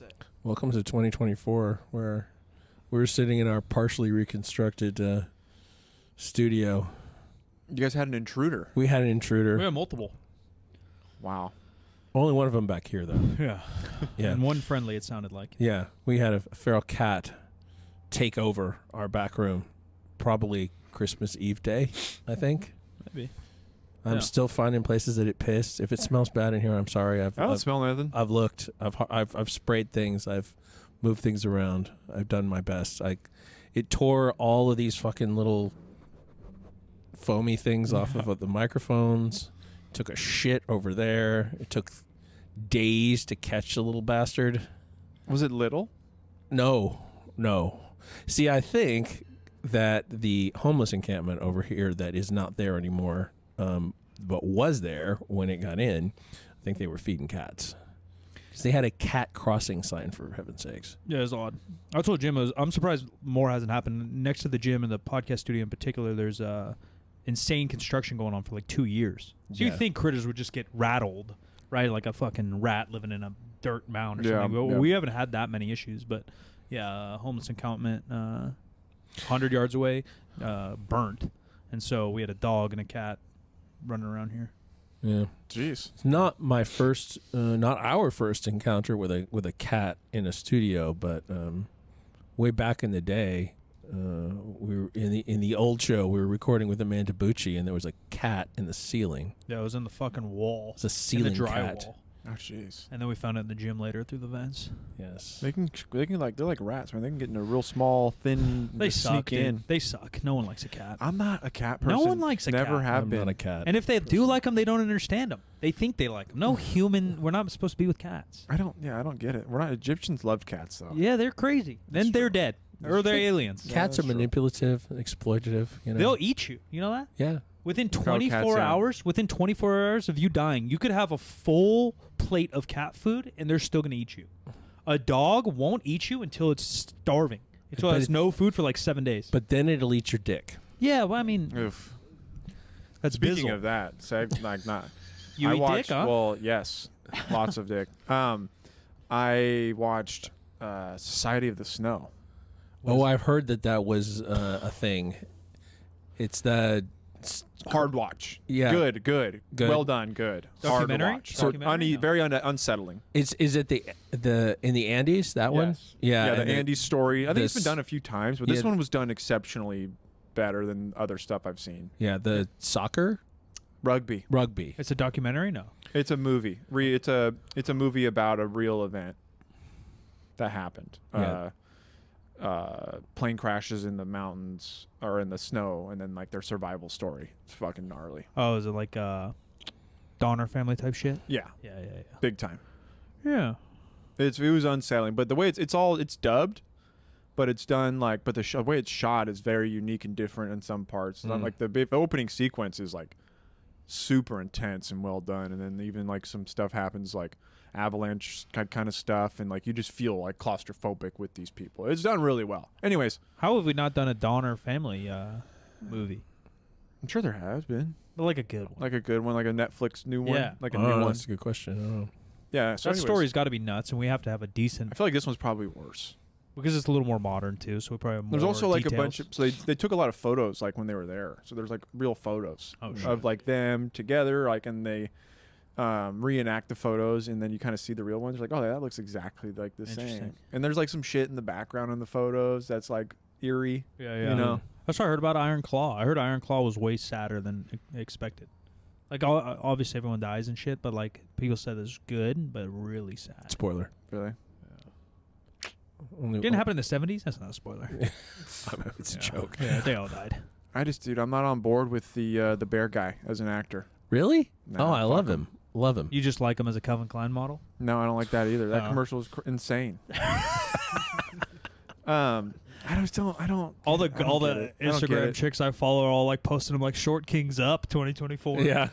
say. Welcome to 2024, where we're sitting in our partially reconstructed studio. You guys had an intruder. We had an intruder. We had multiple. Wow. Only one of them back here, though. Yeah. Yeah. And one friendly, it sounded like. Yeah. We had a feral cat take over our back room. Probably Christmas Eve day, I think. Maybe. I'm still finding places that it pissed. If it smells bad in here, I'm sorry. I don't smell anything. I've looked. I've sprayed things. I've moved things around. I've done my best. It tore all of these fucking little foamy things off of the microphones. Took a shit over there. It took days to catch the little bastard. Was it little? No. See, I think that the homeless encampment over here that is not there anymore, but was there when it got in, I think they were feeding cats. Because they had a cat crossing sign, for heaven's sakes. Yeah, it was odd. I told Jim, I'm surprised more hasn't happened. Next to the gym and the podcast studio in particular, there's insane construction going on for like 2 years. So you think critters would just get rattled, right? Like a fucking rat living in a dirt mound or something. But we haven't had that many issues. But yeah, homeless encampment, 100 yards away, burnt. And so we had a dog and a cat running around here. Yeah. Jeez. It's not my first, not our first encounter with a cat in a studio, but way back in the day, we were in the old show. We were recording with Amanda Bucci, and there was a cat in the ceiling. Yeah, it was in the fucking wall. It's a ceiling in the cat. drywall. Oh, jeez. And then we found it in the gym later through the vents. Yes. They can like, they're like rats, man. They can get in a real small, thin. They suck, sneak in. dude. They suck. No one likes a cat. I'm not a cat person. No one likes a cat. Never have I'm been. not a cat. And if they do like them, they don't understand them. They think they like them. No human. We're not supposed to be with cats. I don't get it. We're not Egyptians. Loved cats though. Yeah, they're crazy. Then they're dead, or they're aliens. Cats are manipulative, exploitative. You know? They'll eat you. You know that? Yeah. Within Look how 24 cats hours, within 24 hours of you dying, you could have a full plate of cat food, and they're still going to eat you. A dog won't eat you until it's starving. Until it has no food for like 7 days. But then it'll eat your dick. Yeah, well, I mean, Oof. that's Speaking bizzle. of that, say like not. You I eat watched, dick, huh? Well, yes, lots of dick. I watched Society of the Snow. I've heard that was a thing. It's the Hard watch. Yeah. Good. Well done. Good. Documentary? Hard watch. Documentary? No. Very unsettling. Is it the in the Andes, that one? Yes. Yeah. The Andes story. I think it's been this- done a few times, but this one was done exceptionally better than other stuff I've seen. Yeah, the soccer, Rugby. It's a documentary? No. It's a movie. It's a movie about a real event that happened. Yeah. Plane crashes in the mountains or in the snow, and then like their survival story. It's fucking gnarly. Oh, is it like Donner family type shit? Yeah, Yeah. big time. Yeah. It was unsettling, but the way it's dubbed, but it's done like, but the way it's shot is very unique and different in some parts. Like the opening sequence is like super intense and well done, and then even like some stuff happens like avalanche kind of stuff, and like you just feel like claustrophobic with these people. It's done really well. Anyways, How have we not done a Donner family movie? I'm sure there has been But like a good one. like a good one, like a Netflix new one, Yeah. like a new one. That's a good question. I don't know. Yeah, so That anyways, story's got to be nuts, and we have to have a decent I feel like this one's probably worse. because it's a little more modern too. So we probably have more. There's also like details. a bunch of, so they took a lot of photos like when they were there. So there's like real photos of like them together, like, and they reenact the photos, and then you kind of see the real ones. You're like, oh, that looks exactly like the same. And there's like some shit in the background in the photos that's like eerie. Yeah. You know, That's what I heard about Iron Claw. I heard Iron Claw was way sadder than expected. Like obviously everyone dies and shit, but like people said it's good, but really sad. Spoiler. really. Only, Didn't happen in the 70s. That's not a spoiler. It's a joke. Yeah, they all died. Dude, I'm not on board with the bear guy as an actor. Really? No, I love fuck him. Love him. You just like him as a Calvin Klein model? No, I don't like that either. That Oh. commercial is insane. I don't. All the I don't get all the it. I don't get Instagram it. chicks I follow are all like posting them like Short Kings Up 2024. Yeah.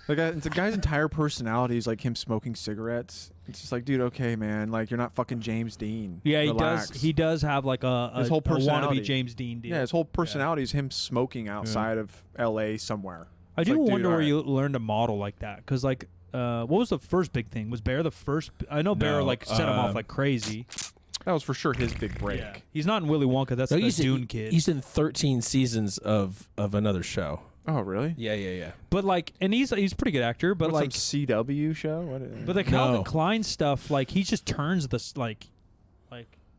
Like the guy's entire personality is like him smoking cigarettes. It's just like, dude, okay, man, like you're not fucking James Dean. Yeah, Relax. He does have like His whole a personality. wannabe James Dean deal. Yeah, his whole personality is him smoking outside of L.A. somewhere. I It's do like, dude, wonder where alright. you learn to model like that, because like what was the first big thing? Was Bear the first? I know Bear No, like set him off like crazy. That was for sure his big break. Yeah. He's not in Willy Wonka. That's No, the he's Dune kid. He's in 13 seasons of another show. Oh, really? Yeah. But like, and he's a pretty good actor. But What's like, some CW show? What? but the Calvin Klein stuff, like he just turns this like.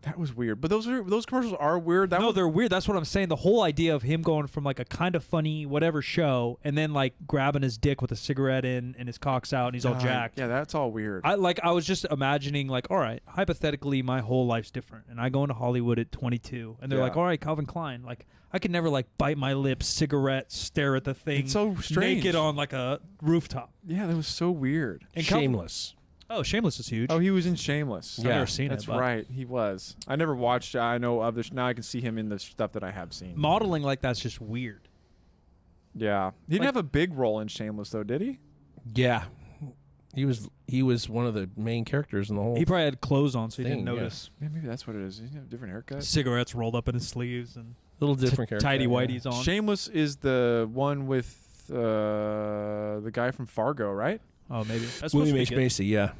That was weird. But those commercials are weird. They're weird. That's what I'm saying. The whole idea of him going from like a kind of funny whatever show and then like grabbing his dick with a cigarette in and his cock's out and he's all jacked. Yeah, that's all weird. I was just imagining like, all right, hypothetically my whole life's different and I go into Hollywood at 22 and they're like, all right, Calvin Klein, like I could never like bite my lips, cigarette, stare at the thing, It's so strange. naked on like a rooftop. Yeah, that was so weird. And Shameless. Oh, Shameless is huge. Oh, he was in Shameless. I've never seen That's it. But right. He was. I never watched it. I know of this. Now I can see him in the stuff that I have seen. Modeling like that's just weird. Yeah. He didn't have a big role in Shameless, though, did he? Yeah. He was one of the main characters in the whole. He probably had clothes on, so he thing, didn't notice. Yeah, maybe that's what it is. He had a different haircut. Cigarettes rolled up in his sleeves and little different character. tidy yeah. whities on. Shameless is the one with the guy from Fargo, right? Oh, maybe. That's William H. supposed to be good. Macy, yeah.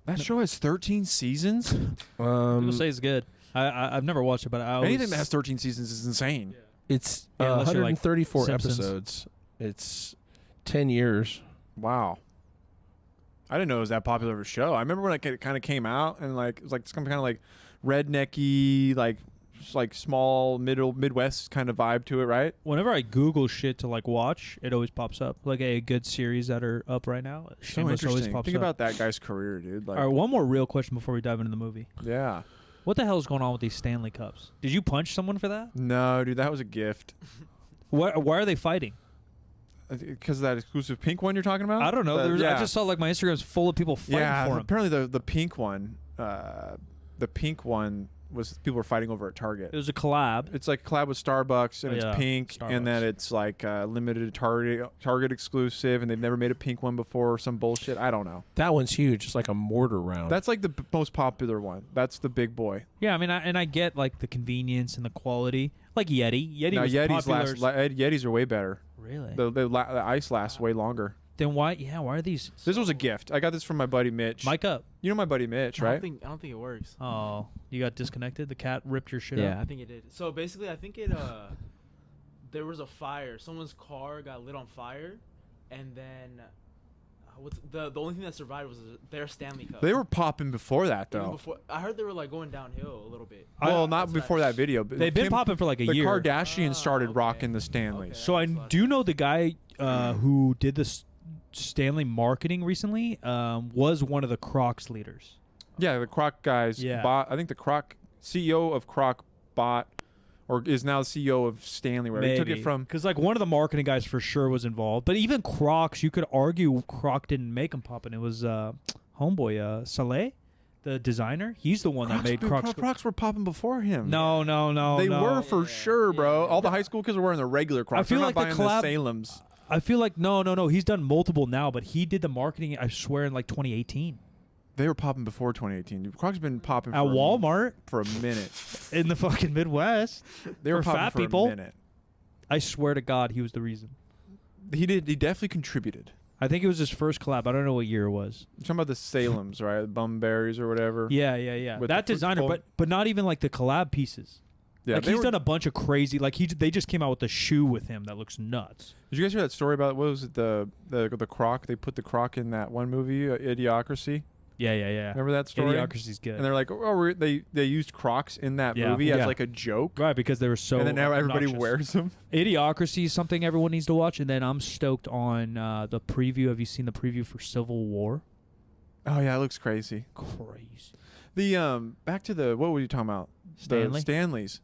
That show has 13 seasons? People say it's good. I've never watched it, but I always... Anything that has 13 seasons is insane. It's Yeah, unless you're like 134 Simpsons. episodes. It's 10 years. Wow. I didn't know it was that popular of a show. I remember when it kind of came out and like it was like some kind of like rednecky, like small Midwest kind of vibe to it, right? Whenever I Google shit to like watch, it always pops up. Like a good series that are up right now. So Shameless always interesting. pops Think up. about that guy's career, dude. Like, All right, one more real question before we dive into the movie. yeah. What the hell is going on with these Stanley Cups? Did you punch someone for that? No, dude, that was a gift. Why are they fighting? Because of that exclusive pink one you're talking about? I don't know. I just saw like my Instagram's full of people fighting for him. Apparently the pink one, was people were fighting over at Target. It was a collab. It's like a collab with Starbucks, and it's pink, and then Starbucks. it's like limited Target exclusive, and they've never made a pink one before or some bullshit. I don't know. That one's huge. It's like a mortar round. That's like the most popular one. That's the big boy. Yeah, I mean, I get like the convenience and the quality. Like Yeti. Yeti Now was popular. Yetis are way better. Really? The ice lasts way longer. Then why? Yeah, why are these? This was a gift. I got this from my buddy Mitch. Mic up. You know my buddy Mitch, I right? don't think it works. Oh, you got disconnected. The cat ripped your shit Yeah, up. I think it did. So basically, I think it there was a fire. Someone's car got lit on fire, and then what's the only thing that survived was their Stanley Cup. They were popping before that, Even though. before, I heard they were like going downhill a little bit. Well, not That's before what I- that video. But They've been popping for like a the year. Kardashians started okay. rocking the Stanleys. Okay. So I do know the guy who did the Stanley marketing recently was one of the Crocs leaders. Yeah, the Croc guys bought. I think the Croc CEO of Croc bought, or is now the CEO of Stanley. Where he took it from. Because like one of the marketing guys for sure was involved. But even Crocs, you could argue Croc didn't make them poppin'. It was homeboy Saleh, the designer. He's the one that made Crocs. Crocs were popping before him. No. They no. were for sure, bro. Yeah. All the high school kids were wearing the regular Crocs. I feel They're like not the buying collab- the Salems. I feel like no. He's done multiple now, but he did the marketing. I swear in like 2018 They were popping before 2018. Crocs been popping at for Walmart for a minute. in the fucking Midwest. They were For popping fat for people? a minute. I swear to God, he was the reason. He did. He definitely contributed. I think it was his first collab. I don't know what year it was. You're talking about the Salems, right? The Bumberries or whatever. Yeah. With That the designer, football- but not even like the collab pieces. Yeah, Like they he's were- done a bunch of crazy. Like they just came out with a shoe with him that looks nuts. Did you guys hear that story about what was it? The Croc. They put the Croc in that one movie, Idiocracy. Yeah. Remember that story? Idiocracy's good. And they're like, they used Crocs in that Yeah. movie Yeah. as like a joke. Right, because they were so. And then now everybody obnoxious. wears them. Idiocracy is something everyone needs to watch, and then I'm stoked on the preview. Have you seen the preview for Civil War? Oh yeah, it looks crazy. Crazy. The back to the what were you talking about? Stanley? The Stanleys.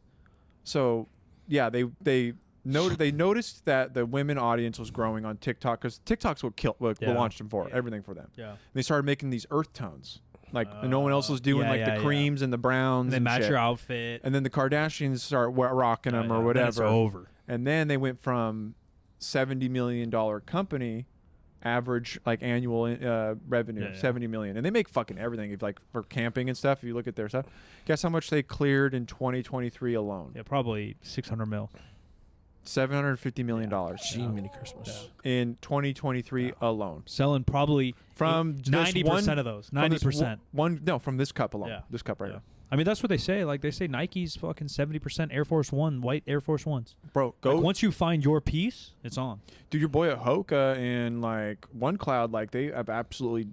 So yeah, they noticed that the women audience was growing on TikTok because TikTok's what Yeah. launched them for Yeah. everything for them. Yeah. And they started making these earth tones, like no one else was doing, like the creams and the browns. They and match shit. your outfit. And then the Kardashians start rocking them or Then whatever. it's over. And then they went from $70 million company, average like annual revenue, Yeah. 70 million. And they make fucking everything. If like for camping and stuff, if you look at their stuff, guess how much they cleared in 2023 alone? Yeah, probably 600 mil. $750 million Gee, mini Christmas. in 2023 alone. Selling probably From 90% of those. 90%. From this cup alone. Yeah. This cup right Yeah. now. I mean, that's what they say. Like, they say Nike's fucking 70% Air Force One, white Air Force Ones. Bro, go. Like, once you find your piece, it's on. Dude, your boy at Hoka and like OneCloud, like they have absolutely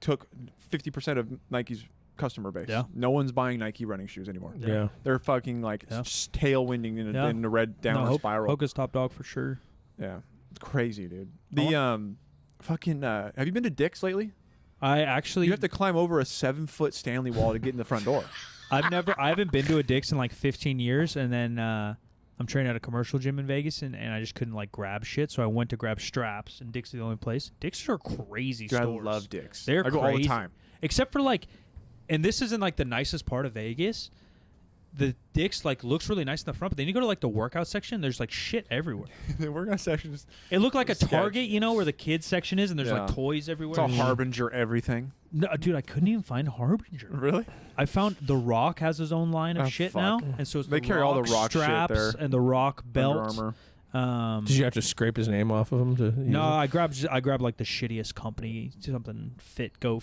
took 50% of Nike's customer base. Yeah. No one's buying Nike running shoes anymore. Yeah. They're fucking like tailwinding in the red downward spiral. Hoka's top dog for sure. Yeah. It's crazy, dude. The fucking have you been to Dick's lately? I actually You have to climb over a 7-foot Stanley wall to get in the front door. I haven't been to a Dick's in like 15 years, and then I'm training at a commercial gym in Vegas, and I just couldn't like grab shit, so I went to grab straps, and Dick's is the only place. Dick's are crazy Dude, stores. I love Dick's. They're I go crazy. all the time. Except for like, and this isn't like the nicest part of Vegas. The Dick's like looks really nice in the front, but then you go to like the workout section, there's like shit everywhere. The workout section is It looked like a sketch. Target, you know, where the kids section is, and there's Yeah. like toys everywhere. it's all Harbinger everything. No, dude, I couldn't even find Harbinger. Really? I found The Rock has his own line of Oh, shit fuck. now, and so it's They the carry all the Rock shit straps there. and the Rock belt. Under Armour. Did you have to scrape his name off of him to? No, I grabbed like the shittiest company, something fit, go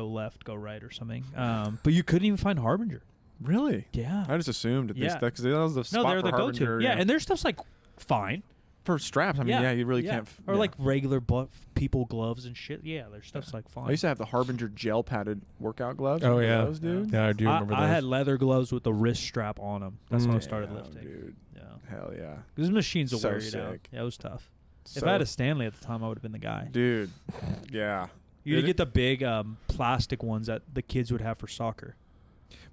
left, go right, or something. But you couldn't even find Harbinger. Really? Yeah. I just assumed Yeah. because that was the spot No, they're for the Harbinger. go-to. Yeah, and their stuff's like fine. for straps, I mean, yeah, you really can't. Or yeah. like regular people gloves and shit. Yeah, their stuff's like fine. I used to have the Harbinger gel padded workout gloves. Oh, Remember yeah. those, dude. Yeah, I do remember I those. had leather gloves with the wrist strap on them. That's when I started Damn, lifting. dude. Yeah, Hell yeah, these machines will So wear you down. sick. Yeah, it was tough. If So- I had a Stanley at the time, I would have been the guy. dude. Yeah. You would get the big plastic ones that the kids would have for soccer.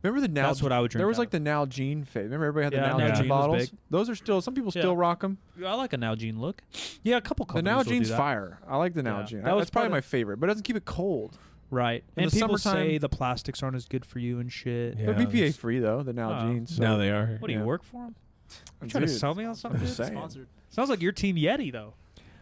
Remember the Nal? That's what I would drink. There was out like the Nalgene phase. Remember everybody had the Yeah, Nalgene Nalgene was bottles. big. Those are still some people still Yeah. rock them. of. I like a Nalgene look. Yeah, a couple The companies will do Nalgene's that. fire. I like the Yeah. Nalgene. That was That's probably part my of- favorite, but it doesn't keep it cold. Right. In And the people summertime- say the plastics aren't as good for you and shit. Yeah. They're BPA that's- free though. The Nalgenes. so- Now they are. What do you Yeah. work for them? You trying to Dude, sell me on something? I'm just saying. Sponsored. Sounds like your team Yeti though.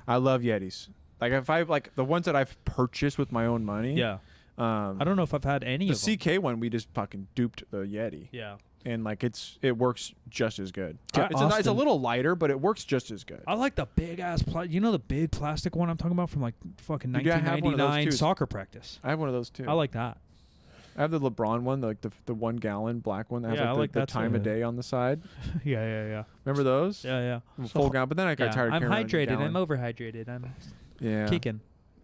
I love Yetis. Like if I like the ones that I've purchased with my own money. Yeah. I don't know if I've had any The of them. CK one we just fucking duped the Yeti, Yeah. and like it works just as good. Yeah, It's a Austin- little lighter, but it works just as good. I like the big ass you know the big plastic one I'm talking about from like fucking Dude, yeah, I have one of those 1999 too. soccer practice. I have one of those too. I like that. I have the LeBron one, like the 1 gallon black one that has Yeah, I like like the that too. time of day on the side. yeah. Remember those? Yeah. Full gallon, but then I got tired. I'm carrying around a hydrated. gallon. I'm overhydrated. I'm Yeah. kicking.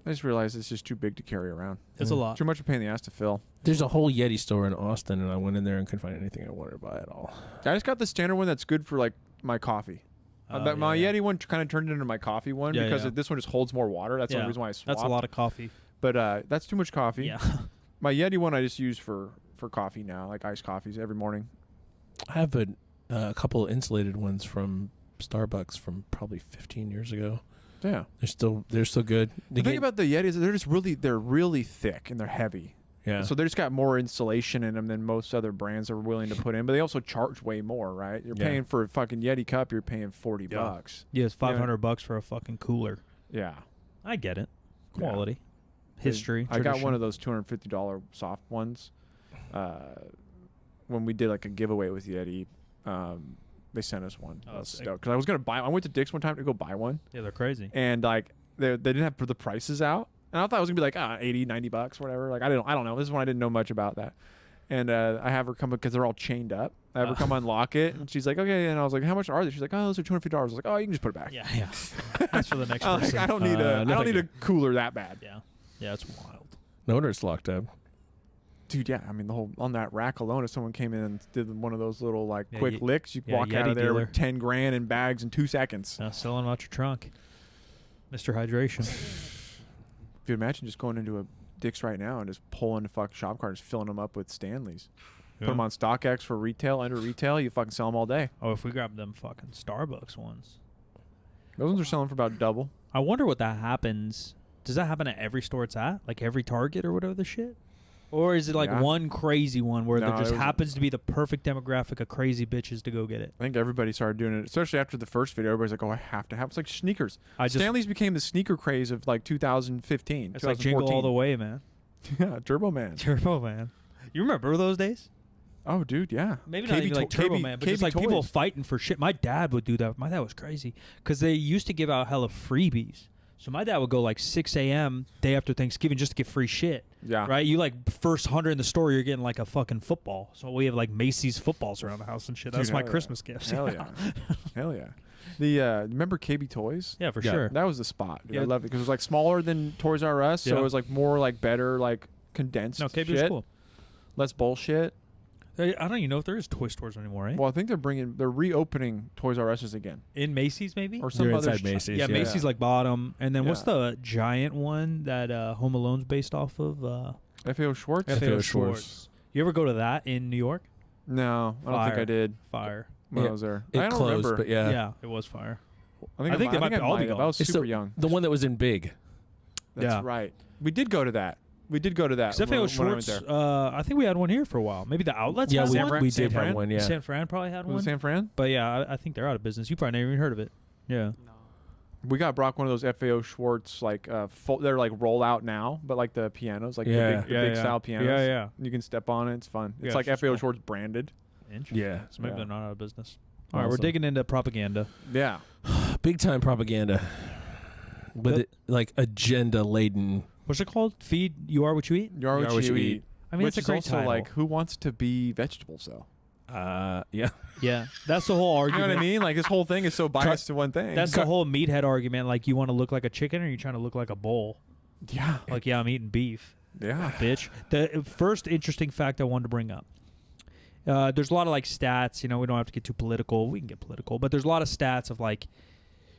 I just realized it's just too big to carry around. It's a lot. Too much of a pain in the ass to fill. There's a whole Yeti store in Austin, and I went in there and couldn't find anything I wanted to buy at all. I just got the standard one that's good for like my coffee. Oh, My yeah. Yeti one kind of turned into my coffee one Yeah, because yeah. this one just holds more water. That's the Yeah. only reason why I swapped. That's a lot of coffee. But that's too much coffee. Yeah. My Yeti one I just use for coffee now, like iced coffees every morning. I have a couple of insulated ones from Starbucks from probably 15 years ago. Yeah. They're still good. The thing about the Yetis is they're really thick and they're heavy. yeah. So they just got more insulation in them than most other brands are willing to put in. But they also charge way more, right? You're Yeah. paying for a fucking Yeti cup, you're paying $40. Yeah, it's $500 for a fucking cooler. Yeah. I get it. Yeah. Quality, history. I got tradition. one of those $250 soft ones. When we did like a giveaway with Yeti, they sent us one. Oh, I was sick. stoked because I was gonna buy. I went to Dick's one time to go buy one, Yeah, they're crazy. and like they didn't have the prices out, and I thought it was gonna be like $80, $90, whatever. Like I don't know. This is when I didn't know much about that, and I have her come because they're all chained up. I have her come unlock it, and she's like, okay. And I was like, how much are they? She's like, oh, those are $250. I was like, oh, you can just put it back. Yeah. That's for the next I was person. like, I don't need a no, thank a cooler that bad. Yeah, it's wild. No wonder it's locked up. Dude, yeah. I mean, the whole on that rack alone, if someone came in and did one of those little like Yeah, quick licks, you could walk out Yeti of there dealer. with 10 grand in bags in 2 seconds. Selling out your trunk. Mr. Hydration. If you imagine just going into a Dick's right now and just pulling the fucking shop cart, just filling them up with Stanleys. Put them on StockX for retail, under retail, you fucking sell them all day. Oh, if we grab them fucking Starbucks ones. Those ones are selling for about double. I wonder what that happens. Does that happen at every store it's at? Like every Target or whatever the shit? Or is it like Yeah. one crazy one where No, there just it was- happens to be the perfect demographic of crazy bitches to go get it? I think everybody started doing it, especially after the first video. Everybody's like, oh, I have to have It's like sneakers. Stanley's became the sneaker craze of like 2015. It's like Jingle All the Way, man. Yeah, Turbo Man. Turbo Man. You remember those days? Oh, dude, yeah. Maybe not even like Turbo Man, but just like toys. people fighting for shit. My dad would do that. My dad was crazy because they used to give out hella freebies. So my dad would go like 6 a.m. day after Thanksgiving just to get free shit. Yeah. Right? You like first 100 in the store, you're getting like a fucking football. So we have like Macy's footballs around the house and shit. That's Dude, my hell yeah. Christmas gifts. Hell yeah. Hell yeah. The remember KB Toys? Yeah, for Yeah. sure. That was the spot. Dude. I Yeah. loved it because it was like smaller than Toys R Us, so Yeah. it was like more like better, like condensed. No, KB shit. was cool. Less bullshit. I don't even know if there is toy stores anymore, right? Well, I think they're reopening Toys R Us's again, In Macy's, maybe? or some They're other inside Macy's. yeah, Macy's like bottom. And then what's Yeah. the giant one that Home Alone's based off of? FAO Schwartz. FAO FAO Schwartz. You ever go to that in New York? No, I don't think I Fire. did Fire. when Yeah. I was there. It I don't closed, remember. but yeah. Yeah, it was fire. I think they might be all be have. I gone. was It's super the, young. the one that was in Big. That's Yeah. right. We did go to that. We did go to that. FAO when I went Schwartz, there. I think we had one here for a while. Maybe the outlets Yeah, had we, one? we San did Fran? have one, yeah. San Fran probably had Was it one. San Fran? But yeah, I think they're out of business. You probably never even heard of it. Yeah. No. We got Brock one of those FAO Schwartz like they're like roll out now, but like the pianos, like Yeah. the big style pianos. Yeah, yeah. You can step on it. It's fun. Yeah, It's like it's FAO cool. Schwartz branded. Yeah. So maybe Yeah. they're not out of business. All right, we're Awesome. digging into propaganda. Yeah. Big time propaganda. But Yep. it, like agenda laden. What's it called? Feed You Are What You Eat? You are what you eat. I mean, Which it's a great is also title. like, who wants to be vegetables though? Yeah. Yeah, that's the whole You know argument. what I mean? Like this whole thing is so biased to one thing. That's the whole meathead argument. Like, you want to look like a chicken or you trying to look like a bull? yeah. Like, yeah, I'm eating beef, Yeah. bitch. The first interesting fact I wanted to bring up. There's a lot of like stats. You know, we don't have to get too political. We can get political, but there's a lot of stats of like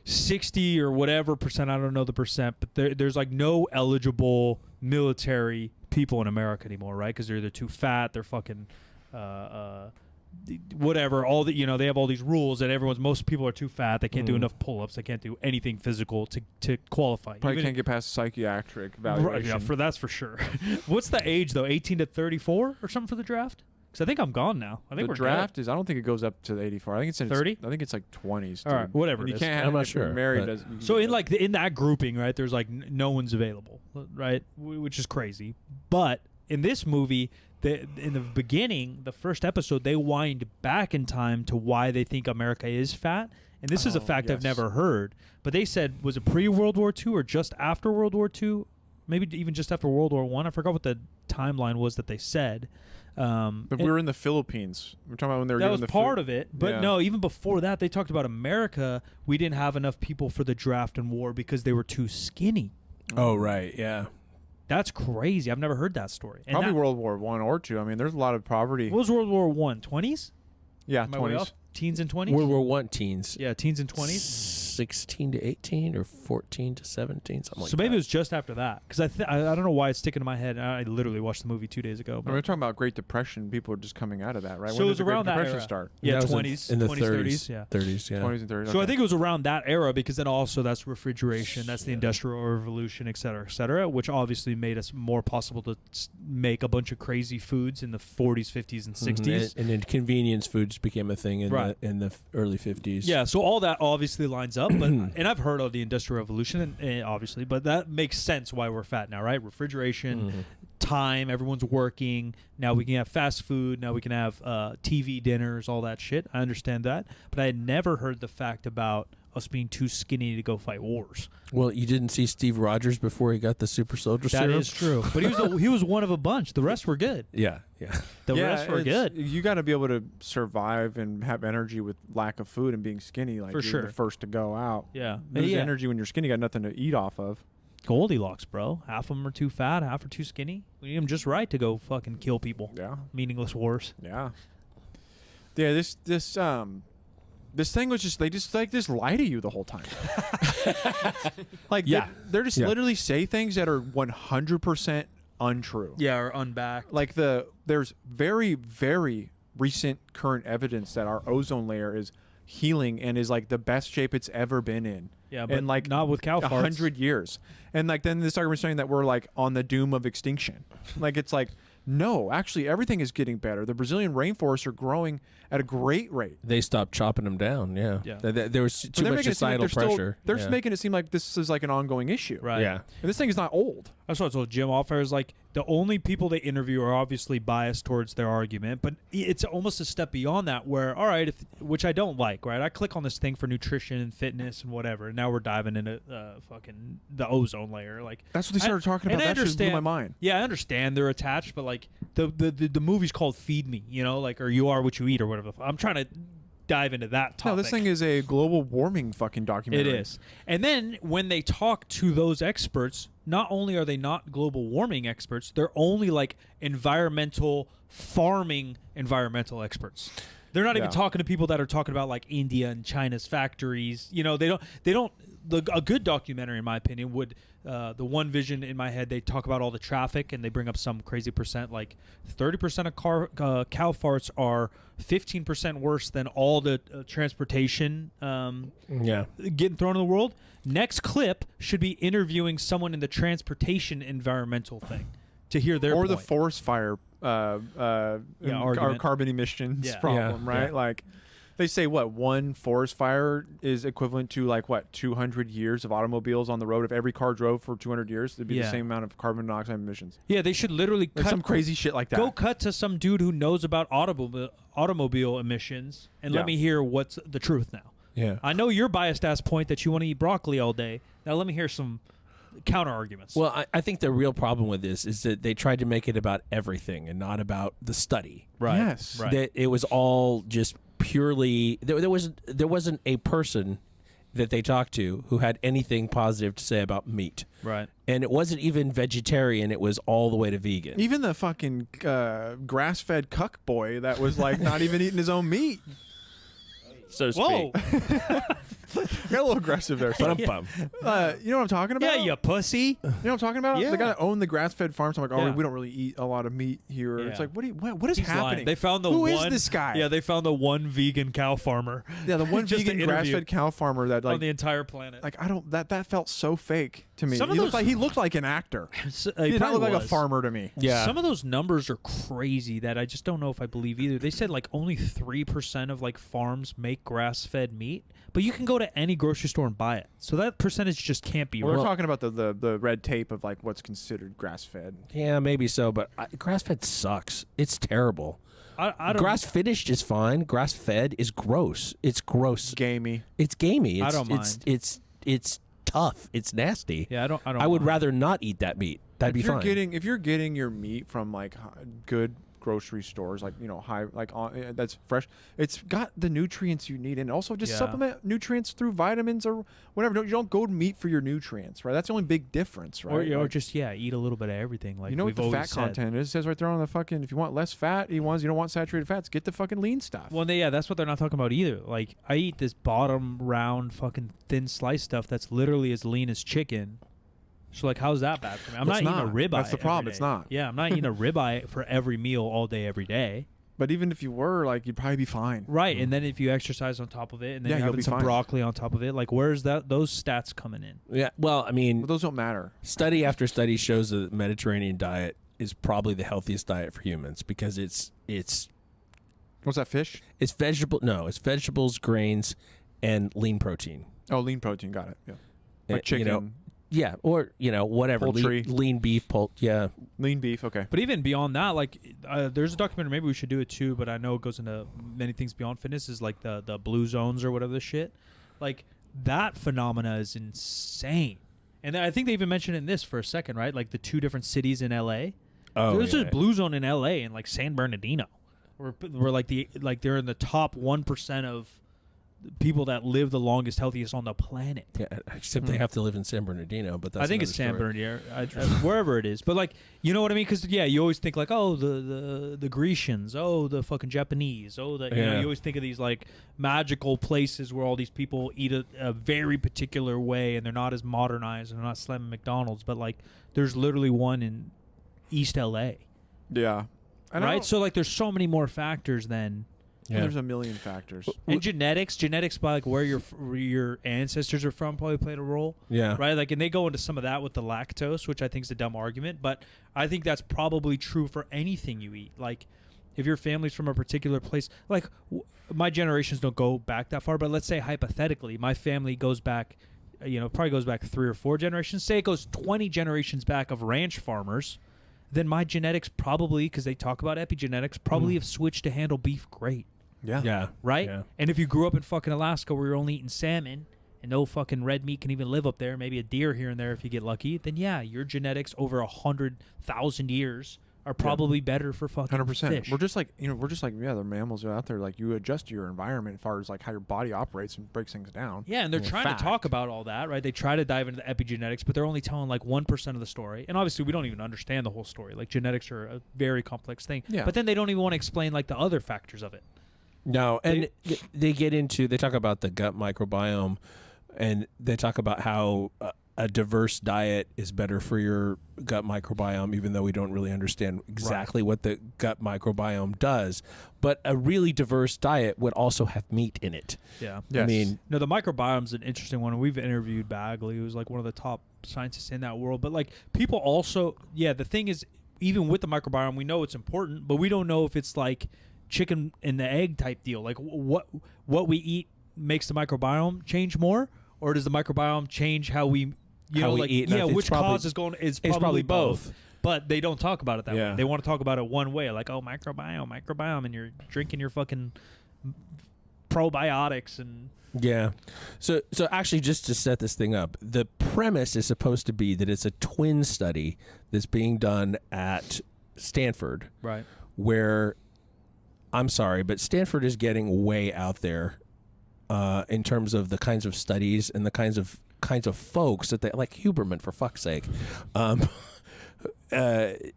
60 or whatever percent. I don't know the percent, but there's like no eligible military people in America anymore, right? Because they're either too fat, they're fucking whatever. All the they have all these rules, and most people are too fat. They can't do enough pull-ups. They can't do anything physical to qualify. Probably Even can't get past psychiatric Right, evaluation. yeah, that's for sure. What's the age though? 18 to 34 or something for the draft? Because I think I'm gone now. I think the we're draft is. I don't think it goes up to 84. I think it's in 30? I think it's like 20s. All right, dude. whatever And it you is. can't have. I'm not if you're sure, Married. but- You So can in get like in that grouping, right? There's like no one's available, right? Which is crazy. But in this movie, in the beginning, the first episode, they wind back in time to why they think America is fat. And this is a Oh, fact I've yes. never heard. But they said, was it pre-World War II or just after World War II? Maybe even just after World War I. I forgot what the timeline was that they said. But we were in the Philippines. We're talking about when they were That doing was the part of it. But Yeah. no, even before that, they talked about America. We didn't have enough people for the draft and war because they were too skinny. Oh, right. Yeah. That's crazy. I've never heard that story. And Probably that, World War I or II. I mean, there's a lot of poverty. what was World War I? 20s? Yeah, Am I way 20s. off? Teens and 20s? World War I teens. Yeah, teens and 20s. 16 to 18 or 14 to 17, something like So that. maybe it was just after that. Because I don't know why it's sticking to my head. I literally watched the movie 2 days ago. I mean, But we're talking about Great Depression. People are just coming out of that, right? So when it did was the Great around that Depression era. start? yeah, That was 20s, in the 20s, 30s. 30s. Yeah. 30s, yeah. 20s and 30s. So I okay. think it was around that era because then also that's refrigeration, that's the Industrial Revolution, et cetera, which obviously made us more possible to make a bunch of crazy foods in the 40s, 50s, and 60s. And then convenience foods became a thing in Right. the early 50s. Yeah, so all that obviously lines up, but and I've heard of the Industrial Revolution, and obviously, but that makes sense why we're fat now, right? Refrigeration, time, everyone's working. Now we can have fast food. Now we can have TV dinners, all that shit. I understand that, but I had never heard the fact about us being too skinny to go fight wars. Well, you didn't see Steve Rogers before he got the super soldier That serum? is true, but he was one of a bunch. The rest were good. Yeah, yeah. The rest were good. You got to be able to survive and have energy with lack of food and being skinny. Like For you're sure. the first to go out. Yeah, There's yeah. energy when you're skinny. You got nothing to eat off of. Goldilocks, bro. Half of them are too fat, half are too skinny. We need them just right to go fucking kill people. Yeah. Meaningless wars. Yeah. Yeah. This thing was just they just lie to you the whole time. Like Yeah. they're just Yeah. literally say things that are 100% untrue. Yeah, or unbacked. Like there's very, very recent current evidence that our ozone layer is healing and is like the best shape it's ever been in. Yeah, but and like not with cow farts. 100 years. And like then this argument saying that we're like on the doom of extinction. Like it's like no, actually everything is getting better. The Brazilian rainforests are growing at a great rate. They stopped chopping them down, yeah. Yeah. There was But too they're much making it seem like societal pressure. They're just making it seem like this is like an ongoing issue. Right. Yeah. And this thing is not old. That's what I told Jim off. I was like, the only people they interview are obviously biased towards their argument, but it's almost a step beyond that where, all right, which I don't like, right? I click on this thing for nutrition and fitness and whatever, and now we're diving into fucking the ozone layer. Like That's what they started talking about. That just blew my mind. Yeah, I understand they're attached, but like the movie's called Feed Me, you know, like, or You Are What You Eat or whatever. I'm trying to dive into that topic. No, this thing is a global warming fucking documentary. It is. And then when they talk to those experts, not only are they not global warming experts, they're only like environmental farming environmental experts. They're not even talking to people that are talking about like India and China's factories. You know, they don't a good documentary, in my opinion, would the One Vision in my head, they talk about all the traffic and they bring up some crazy percent, like 30% of cow farts are 15% worse than all the transportation getting thrown in the world. Next clip should be interviewing someone in the transportation environmental thing to hear their or point. the forest fire our carbon emissions problem, right? Yeah. Like they say one forest fire is equivalent to like 200 years of automobiles on the road. If every car drove for 200 years, it'd be the same amount of carbon dioxide emissions. Yeah, they should literally like cut some crazy shit like that. Go cut to some dude who knows about automobile emissions and let me hear what's the truth now. Yeah. I know your biased ass point that you want to eat broccoli all day. Now let me hear some counter arguments. Well, I think the real problem with this is that they tried to make it about everything and not about the study. Right. Yes. Right. That it was all just purely there wasn't a person that they talked to who had anything positive to say about meat. Right. And it wasn't even vegetarian, it was all the way to vegan. Even the fucking grass-fed cuck boy that was like not even eating his own meat. So to Whoa. Got a little aggressive there. But You know what I'm talking about? Yeah, you pussy. You know what I'm talking about? Yeah. The guy that owned the grass-fed farms. I'm like, Yeah. we don't really eat a lot of meat here. Yeah. It's like, what is He's happening? lying. They found the Who one. is this guy? Yeah, they found the one vegan cow farmer. Yeah, the one Just to vegan interview grass-fed cow farmer that on like the entire planet. like I don't that felt so fake to me. Some of He looked like an actor. He did not probably look like a was. farmer to me. Yeah. Some of those numbers are crazy that I just don't know if I believe either. They said like only 3% of like farms make grass-fed meat, but you can go to any grocery store and buy it. So that percentage just can't be We're real. talking about the red tape of like what's considered grass-fed. Yeah, maybe so, but grass-fed sucks. It's terrible. I don't. Grass-finished is fine. Grass-fed is gross. It's gross. Gamey. It's gamey. I It's, don't mind. It's tough. It's nasty. Yeah, I don't. I would mind. rather not eat that meat. That'd be If you're fine. getting your meat from like good grocery stores, like high, like that's fresh. It's got the nutrients you need, and also just supplement nutrients through vitamins or whatever. You don't go to meat for your nutrients, right? That's the only big difference, right? Or Like, just eat a little bit of everything. Like you know what we've the always fat said. content is? It says right there on the fucking. If you want less fat, you don't want saturated fats. Get the fucking lean stuff. Well, that's what they're not talking about either. Like I eat this bottom round fucking thin slice stuff that's literally as lean as chicken. So like, how's that bad for me? I'm It's not eating a not. ribeye. That's the problem. every It's day. not. Yeah, I'm not eating a ribeye for every meal all day, every day. But even if you were, like, you'd probably be fine. Right, and then if you exercise on top of it, and then Yeah, you're you'll having be some fine. broccoli on top of it, like where's those stats coming in? Yeah. Well, I mean, But those don't matter. study after study shows the Mediterranean diet is probably the healthiest diet for humans because it's What's that fish? it's vegetables, grains, and lean protein. Oh, lean protein. Got it. Yeah. Uh, Like chicken, Yeah, or whatever. Poultry. Lean beef, yeah. lean beef. Okay. But even beyond that, like there's a documentary. Maybe we should do it too. But I know it goes into many things beyond fitness. Is like the blue zones or whatever the shit. Like that phenomena is insane. And I think they even mentioned in this for a second, right? Like the 2 different cities in L.A. Oh, There's yeah. a blue zone in L.A. and like San Bernardino, where they're in the top 1% of people that live the longest, healthiest on the planet. Yeah, except they have to live in San Bernardino, but that's I think it's San another story. Bernardino, wherever it is. But like, you know what I mean? Because you always think like, oh, the Grecians, oh, the fucking Japanese, oh, Yeah. you always think of these like magical places where all these people eat a very particular way, and they're not as modernized and they're not slamming McDonald's. But like, there's literally one in East LA, Yeah. right? So like, there's so many more factors than. Yeah. There's a million factors. And genetics by like where your ancestors are from probably played a role. Yeah. Right? Like, and they go into some of that with the lactose, which I think is a dumb argument, but I think that's probably true for anything you eat. Like, if your family's from a particular place, like my generations don't go back that far, but let's say hypothetically, my family goes back, probably goes back 3 or 4 generations. Say it goes 20 generations back of ranch farmers. then my genetics probably, because they talk about epigenetics, probably have switched to handle beef great. Yeah. Right? Yeah. And if you grew up in fucking Alaska where you're only eating salmon and no fucking red meat can even live up there, maybe a deer here and there if you get lucky, then yeah, your genetics over 100,000 years are probably better for fucking 100%. fish. We're just like the mammals are out there. Like you adjust to your environment as far as like how your body operates and breaks things down. Yeah, and they're trying to talk about all that, right? They try to dive into the epigenetics, but they're only telling like 1% of the story. And obviously, we don't even understand the whole story. Like genetics are a very complex thing. Yeah. But then they don't even want to explain like the other factors of it. No, and they talk about the gut microbiome, and they talk about how a diverse diet is better for your gut microbiome, even though we don't really understand exactly what the gut microbiome does. But a really diverse diet would also have meat in it. Yeah. Yes. I mean, No, the microbiome's an interesting one. We've interviewed Bagley, who's like one of the top scientists in that world. But like people also, the thing is, even with the microbiome, we know it's important, but we don't know if it's like chicken and the egg type deal. Like what we eat makes the microbiome change more, or does the microbiome change how we eat? Yeah, which cause is going? It's probably both. But they don't talk about it that way. They want to talk about it one way, like microbiome, and you're drinking your fucking probiotics and. Yeah. So actually, just to set this thing up, the premise is supposed to be that it's a twin study that's being done at Stanford. Right. Where, I'm sorry, but Stanford is getting way out there in terms of the kinds of studies and the kinds of folks that they like. Huberman, for fuck's sake. There's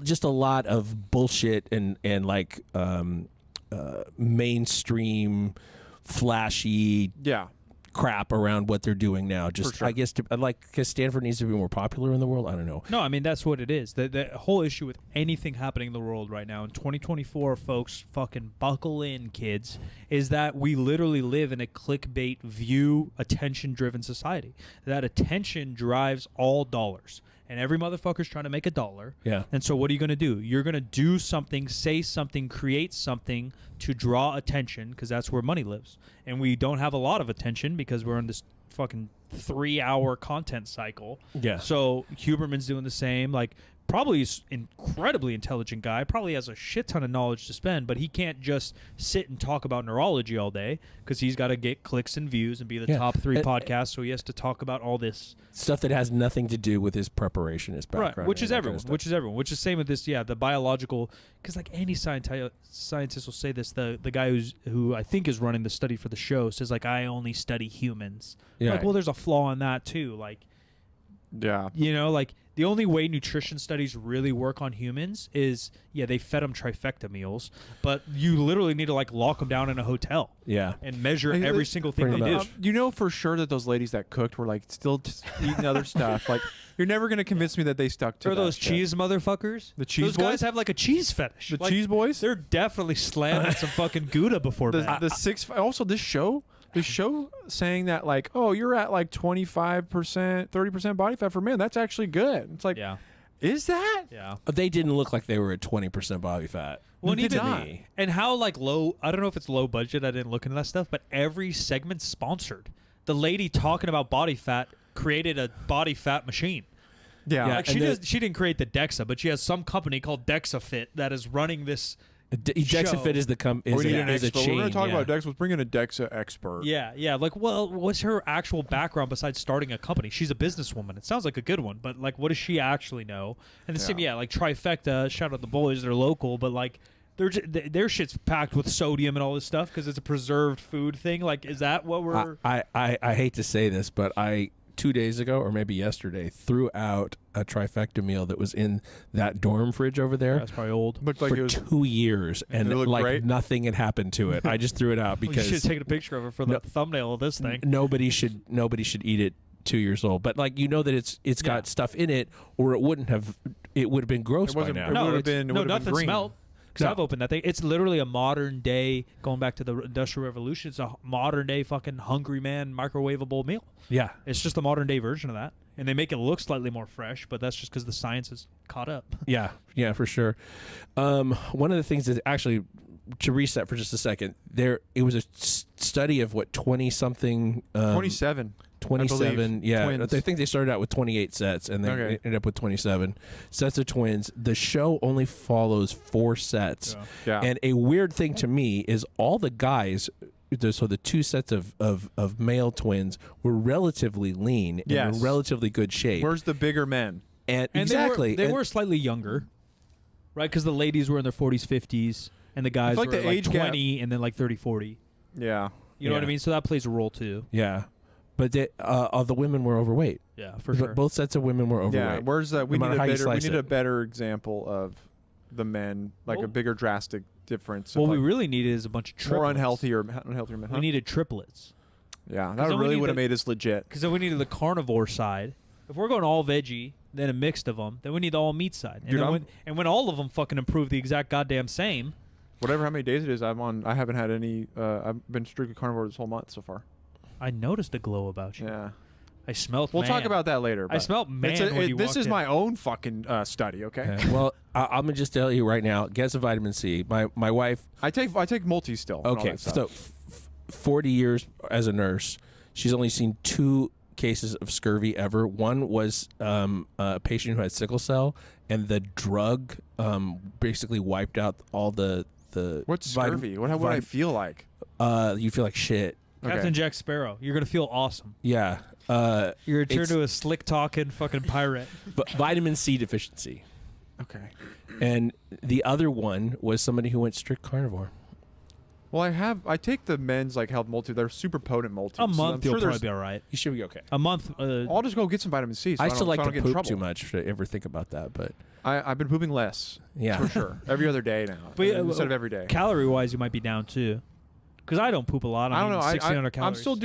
just a lot of bullshit and like mainstream flashy crap around what they're doing now. Just sure. I guess because Stanford needs to be more popular in the world. I don't know. No, I mean that's what it is. The whole issue with anything happening in the world right now in 2024, folks, fucking buckle in, kids, is that we literally live in a clickbait view, attention-driven society. That attention drives all dollars. And every motherfucker's trying to make $1. Yeah. And so what are you going to do? You're going to do something, say something, create something to draw attention, because that's where money lives. And we don't have a lot of attention because we're in this fucking 3-hour content cycle. Yeah. So Huberman's doing the same. Like, probably he's incredibly intelligent guy, probably has a shit ton of knowledge to spend, but he can't just sit and talk about neurology all day because he's got to get clicks and views and be the top 3 podcasts, so he has to talk about all this stuff that has nothing to do with his preparation, his background. Right, which is everyone, which is same with this, the biological, because like any scientist will say this, the guy who I think is running the study for the show says like, I only study humans. Yeah. Like, well, there's a flaw in that too. Like, like the only way nutrition studies really work on humans is, they fed them trifecta meals, but you literally need to like lock them down in a hotel. Yeah. And measure every single thing they do. You know for sure that those ladies that cooked were like still eating other stuff. Like you're never going to convince me that they stuck to Or those cheese motherfuckers. The cheese Those boys? guys have like a cheese fetish. The cheese boys? They're definitely slamming some fucking Gouda before bed. Also this show saying that like, oh, you're at like 25%, 30% body fat for men. That's actually good. It's like, is that? Yeah. They didn't look like they were at 20% body fat. Well, and Did even not. and how like low, I don't know if it's low budget, I didn't look into that stuff, but every segment's sponsored. The lady talking about body fat created a body fat machine. Yeah. Like she didn't create the DEXA, but she has some company called DEXAFit that is running this DexaFit is the is a chain. We're going to talk about DEXA. Let's bring in a DEXA expert. Yeah. Like, well, what's her actual background besides starting a company? She's a businesswoman. It sounds like a good one, but like, what does she actually know? And the same, like Trifecta. Shout out the boys, they're local, but like, their shit's packed with sodium and all this stuff because it's a preserved food thing. Like, is that what we're? I hate to say this, but 2 days ago or maybe yesterday threw out a trifecta meal that was in that dorm fridge over there. That's probably old. Looked like for 2 years, and like great? Nothing had happened to it. I just threw it out because you should have taken a picture of it for the thumbnail of this thing. Nobody should eat it 2 years old. But like it's got stuff in it, or it would have been gross by now. Nothing smelled. Because I've opened that thing. It's literally a modern day, going back to the Industrial Revolution, it's a modern day fucking Hungry Man microwavable meal. Yeah. It's just a modern day version of that. And they make it look slightly more fresh, but that's just because the science has caught up. Yeah, for sure. One of the things that actually, to reset for just a second, it was a study of 20-something... 27. 27. Yeah, twins. I think they started out with 28 sets, and then Okay. ended up with 27 sets of twins. The show only follows 4 sets, Yeah. and a weird thing to me is all the guys. So the 2 sets of male twins were relatively lean and Yes. in relatively good shape. Where's the bigger men? And exactly, they and- were slightly younger, right? Because the ladies were in their 40s, 50s, and the guys feel like were the like age gap- 20 and then like 30, 40. Yeah. You know what I Yeah. mean? So that plays a role too. Yeah, but all the women were overweight. Yeah, for sure. Both sets of women were overweight. Yeah. Where's that? We No need matter a how you better. We slice need a it. better example of the men, like Well- a bigger drastic difference. What of we like really needed is a bunch of triplets. more unhealthier men. Huh? We needed triplets. Yeah, then that we really need would have the- made us legit. Because then we needed the carnivore side. If we're going all veggie, then a mixed of them, then we need the all meat side. And Dude, then when all of them fucking improve the exact goddamn same. Whatever how many days it is, I'm on. I haven't had any. I've been strictly carnivore this whole month so far. I noticed a glow about you. Yeah. I smelled. We'll man. talk about that later. I but smelled man it's a- when you this walked is in. my own fucking study. Okay. Okay. Well, I'm gonna just tell you right now. Get some vitamin C. My wife. I take multi still. and all Okay, that stuff. so 40 years as a nurse, she's only seen 2 cases of scurvy ever. One was a patient who had sickle cell, and the drug basically wiped out all the what's scurvy? What would I feel like? You feel like shit. Captain Okay. Jack Sparrow. You're gonna feel awesome. Yeah. You're gonna turn It's- to a slick talking fucking pirate. But vitamin C deficiency. Okay. And the other one was somebody who went strict carnivore. Well, I take the men's like health multi. They're super potent multis. A month, I'm you'll sure probably there's. be all right. You should be okay. A month. I'll just go get some vitamin C. So I don't- still like so I to don't get in poop trouble. too much to ever think about that, but I've been pooping less. yeah. For sure. Every other day now. But, instead of every day. Calorie wise, you might be down too. Because I don't poop a lot. I don't know. 1,600 calories. I'm still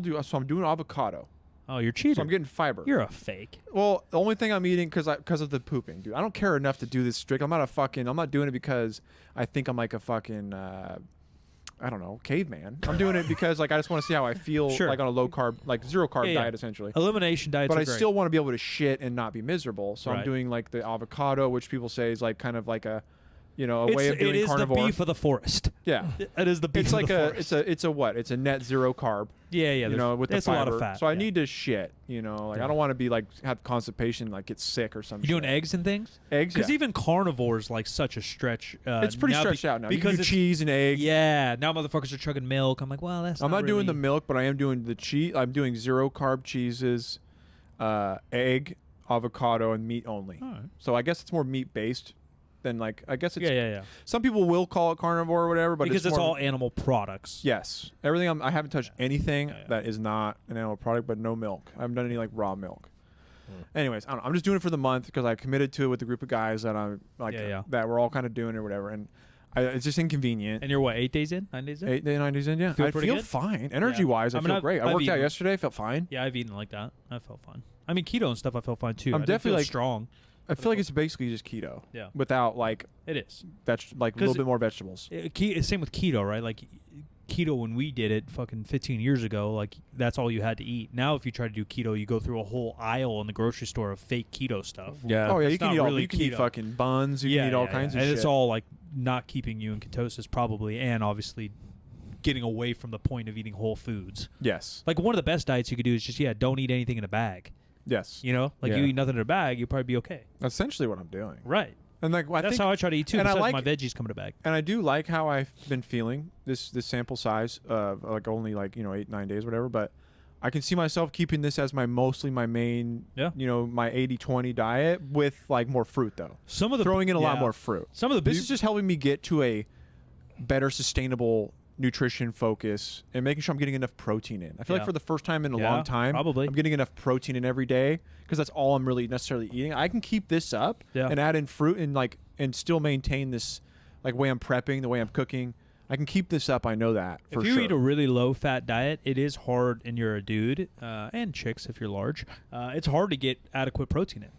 doing so I'm doing avocado. Oh, you're cheating. So I'm getting fiber. You're a fake. Well, the only thing I'm eating because of the pooping, dude. I don't care enough to do this strict. I'm not doing it because I think I'm like a fucking I don't know, caveman. I'm doing it because like I just want to see how I feel Sure. like on a low carb, like 0 carb Yeah, diet essentially. Elimination diets But are I great. still want to be able to shit and not be miserable. So I'm Right. doing like the avocado, which people say is like kind of like a way of doing it is carnivore. the beef of the forest. Yeah. It is the beef It's of like the forest. it's a what? It's a net 0 carb. Yeah, You know, with the it's fiber. a lot of fat. So I yeah. need to shit. You know, like Yeah. I don't want to be like have constipation, like get sick or something. You doing eggs and things? Eggs? Because Yeah. even carnivore is like such a stretch. It's pretty now stretched out now. because you can it's do cheese and egg. Yeah, now motherfuckers are chugging milk. I'm like, well, that's. I'm not doing the really- milk, but I am doing the cheese. I'm doing 0 carb cheeses, egg, avocado, and meat only. All right. So I guess it's more meat based than like I guess it's. Yeah. Some people will call it carnivore or whatever, but Because it's more, all animal products. Yes, everything. I haven't touched anything Yeah, yeah. that is not an animal product, but no milk. I haven't done any like raw milk. Anyways, I don't know. I'm just doing it for the month because I committed to it with a group of guys that I'm like Yeah. that we're all kind of doing it or whatever, and it's just inconvenient. And you're what, 8 days in? 9 days in? 8 days, 9 days in, yeah. Feel I pretty feel good? fine. Energy wise, I I mean, feel I've- great. I I've worked out eaten- yesterday. I felt fine. Yeah, I've eaten like that. I felt fine. I mean, keto and stuff, I felt fine too. I'm I didn't definitely, feel like- strong. I feel like it's basically just keto. Yeah. Without like It is. like a 'Cause little bit more vegetables. Same with keto, right? Like keto when we did it fucking 15 years ago, like that's all you had to eat. Now if you try to do keto, you go through a whole aisle in the grocery store of fake keto stuff. Yeah. Oh yeah, you It's can not eat all. really You can eat keto. fucking buns. You can eat all kinds of and shit. it's all like not keeping you in ketosis probably, and obviously getting away from the point of eating whole foods. Yes. Like one of the best diets you could do is just don't eat anything in a bag. Yes. You know, like Yeah. you eat nothing in a bag, you'll probably be okay. That's essentially what I'm doing. Right. And like I That's think, how I try to eat too. and I Besides like- my veggies come in a bag. and I do like how I've been feeling this sample size of like only like 8-9 days whatever, but I can see myself keeping this as my main Yeah. my 80-20 diet with like more fruit though. Some of the Throwing in a lot yeah. more fruit. Some of the This is just helping me get to a better sustainable nutrition focus and making sure I'm getting enough protein in. I feel Yeah. like for the first time in a Yeah, long time, probably. I'm getting enough protein in every day because that's all I'm really necessarily eating. I can keep this up Yeah. and add in fruit and still maintain this like way I'm prepping, the way I'm cooking. I can keep this up. I know that for if you sure. eat a really low fat diet, it is hard, and you're a dude, and chicks if you're large. It's hard to get adequate protein in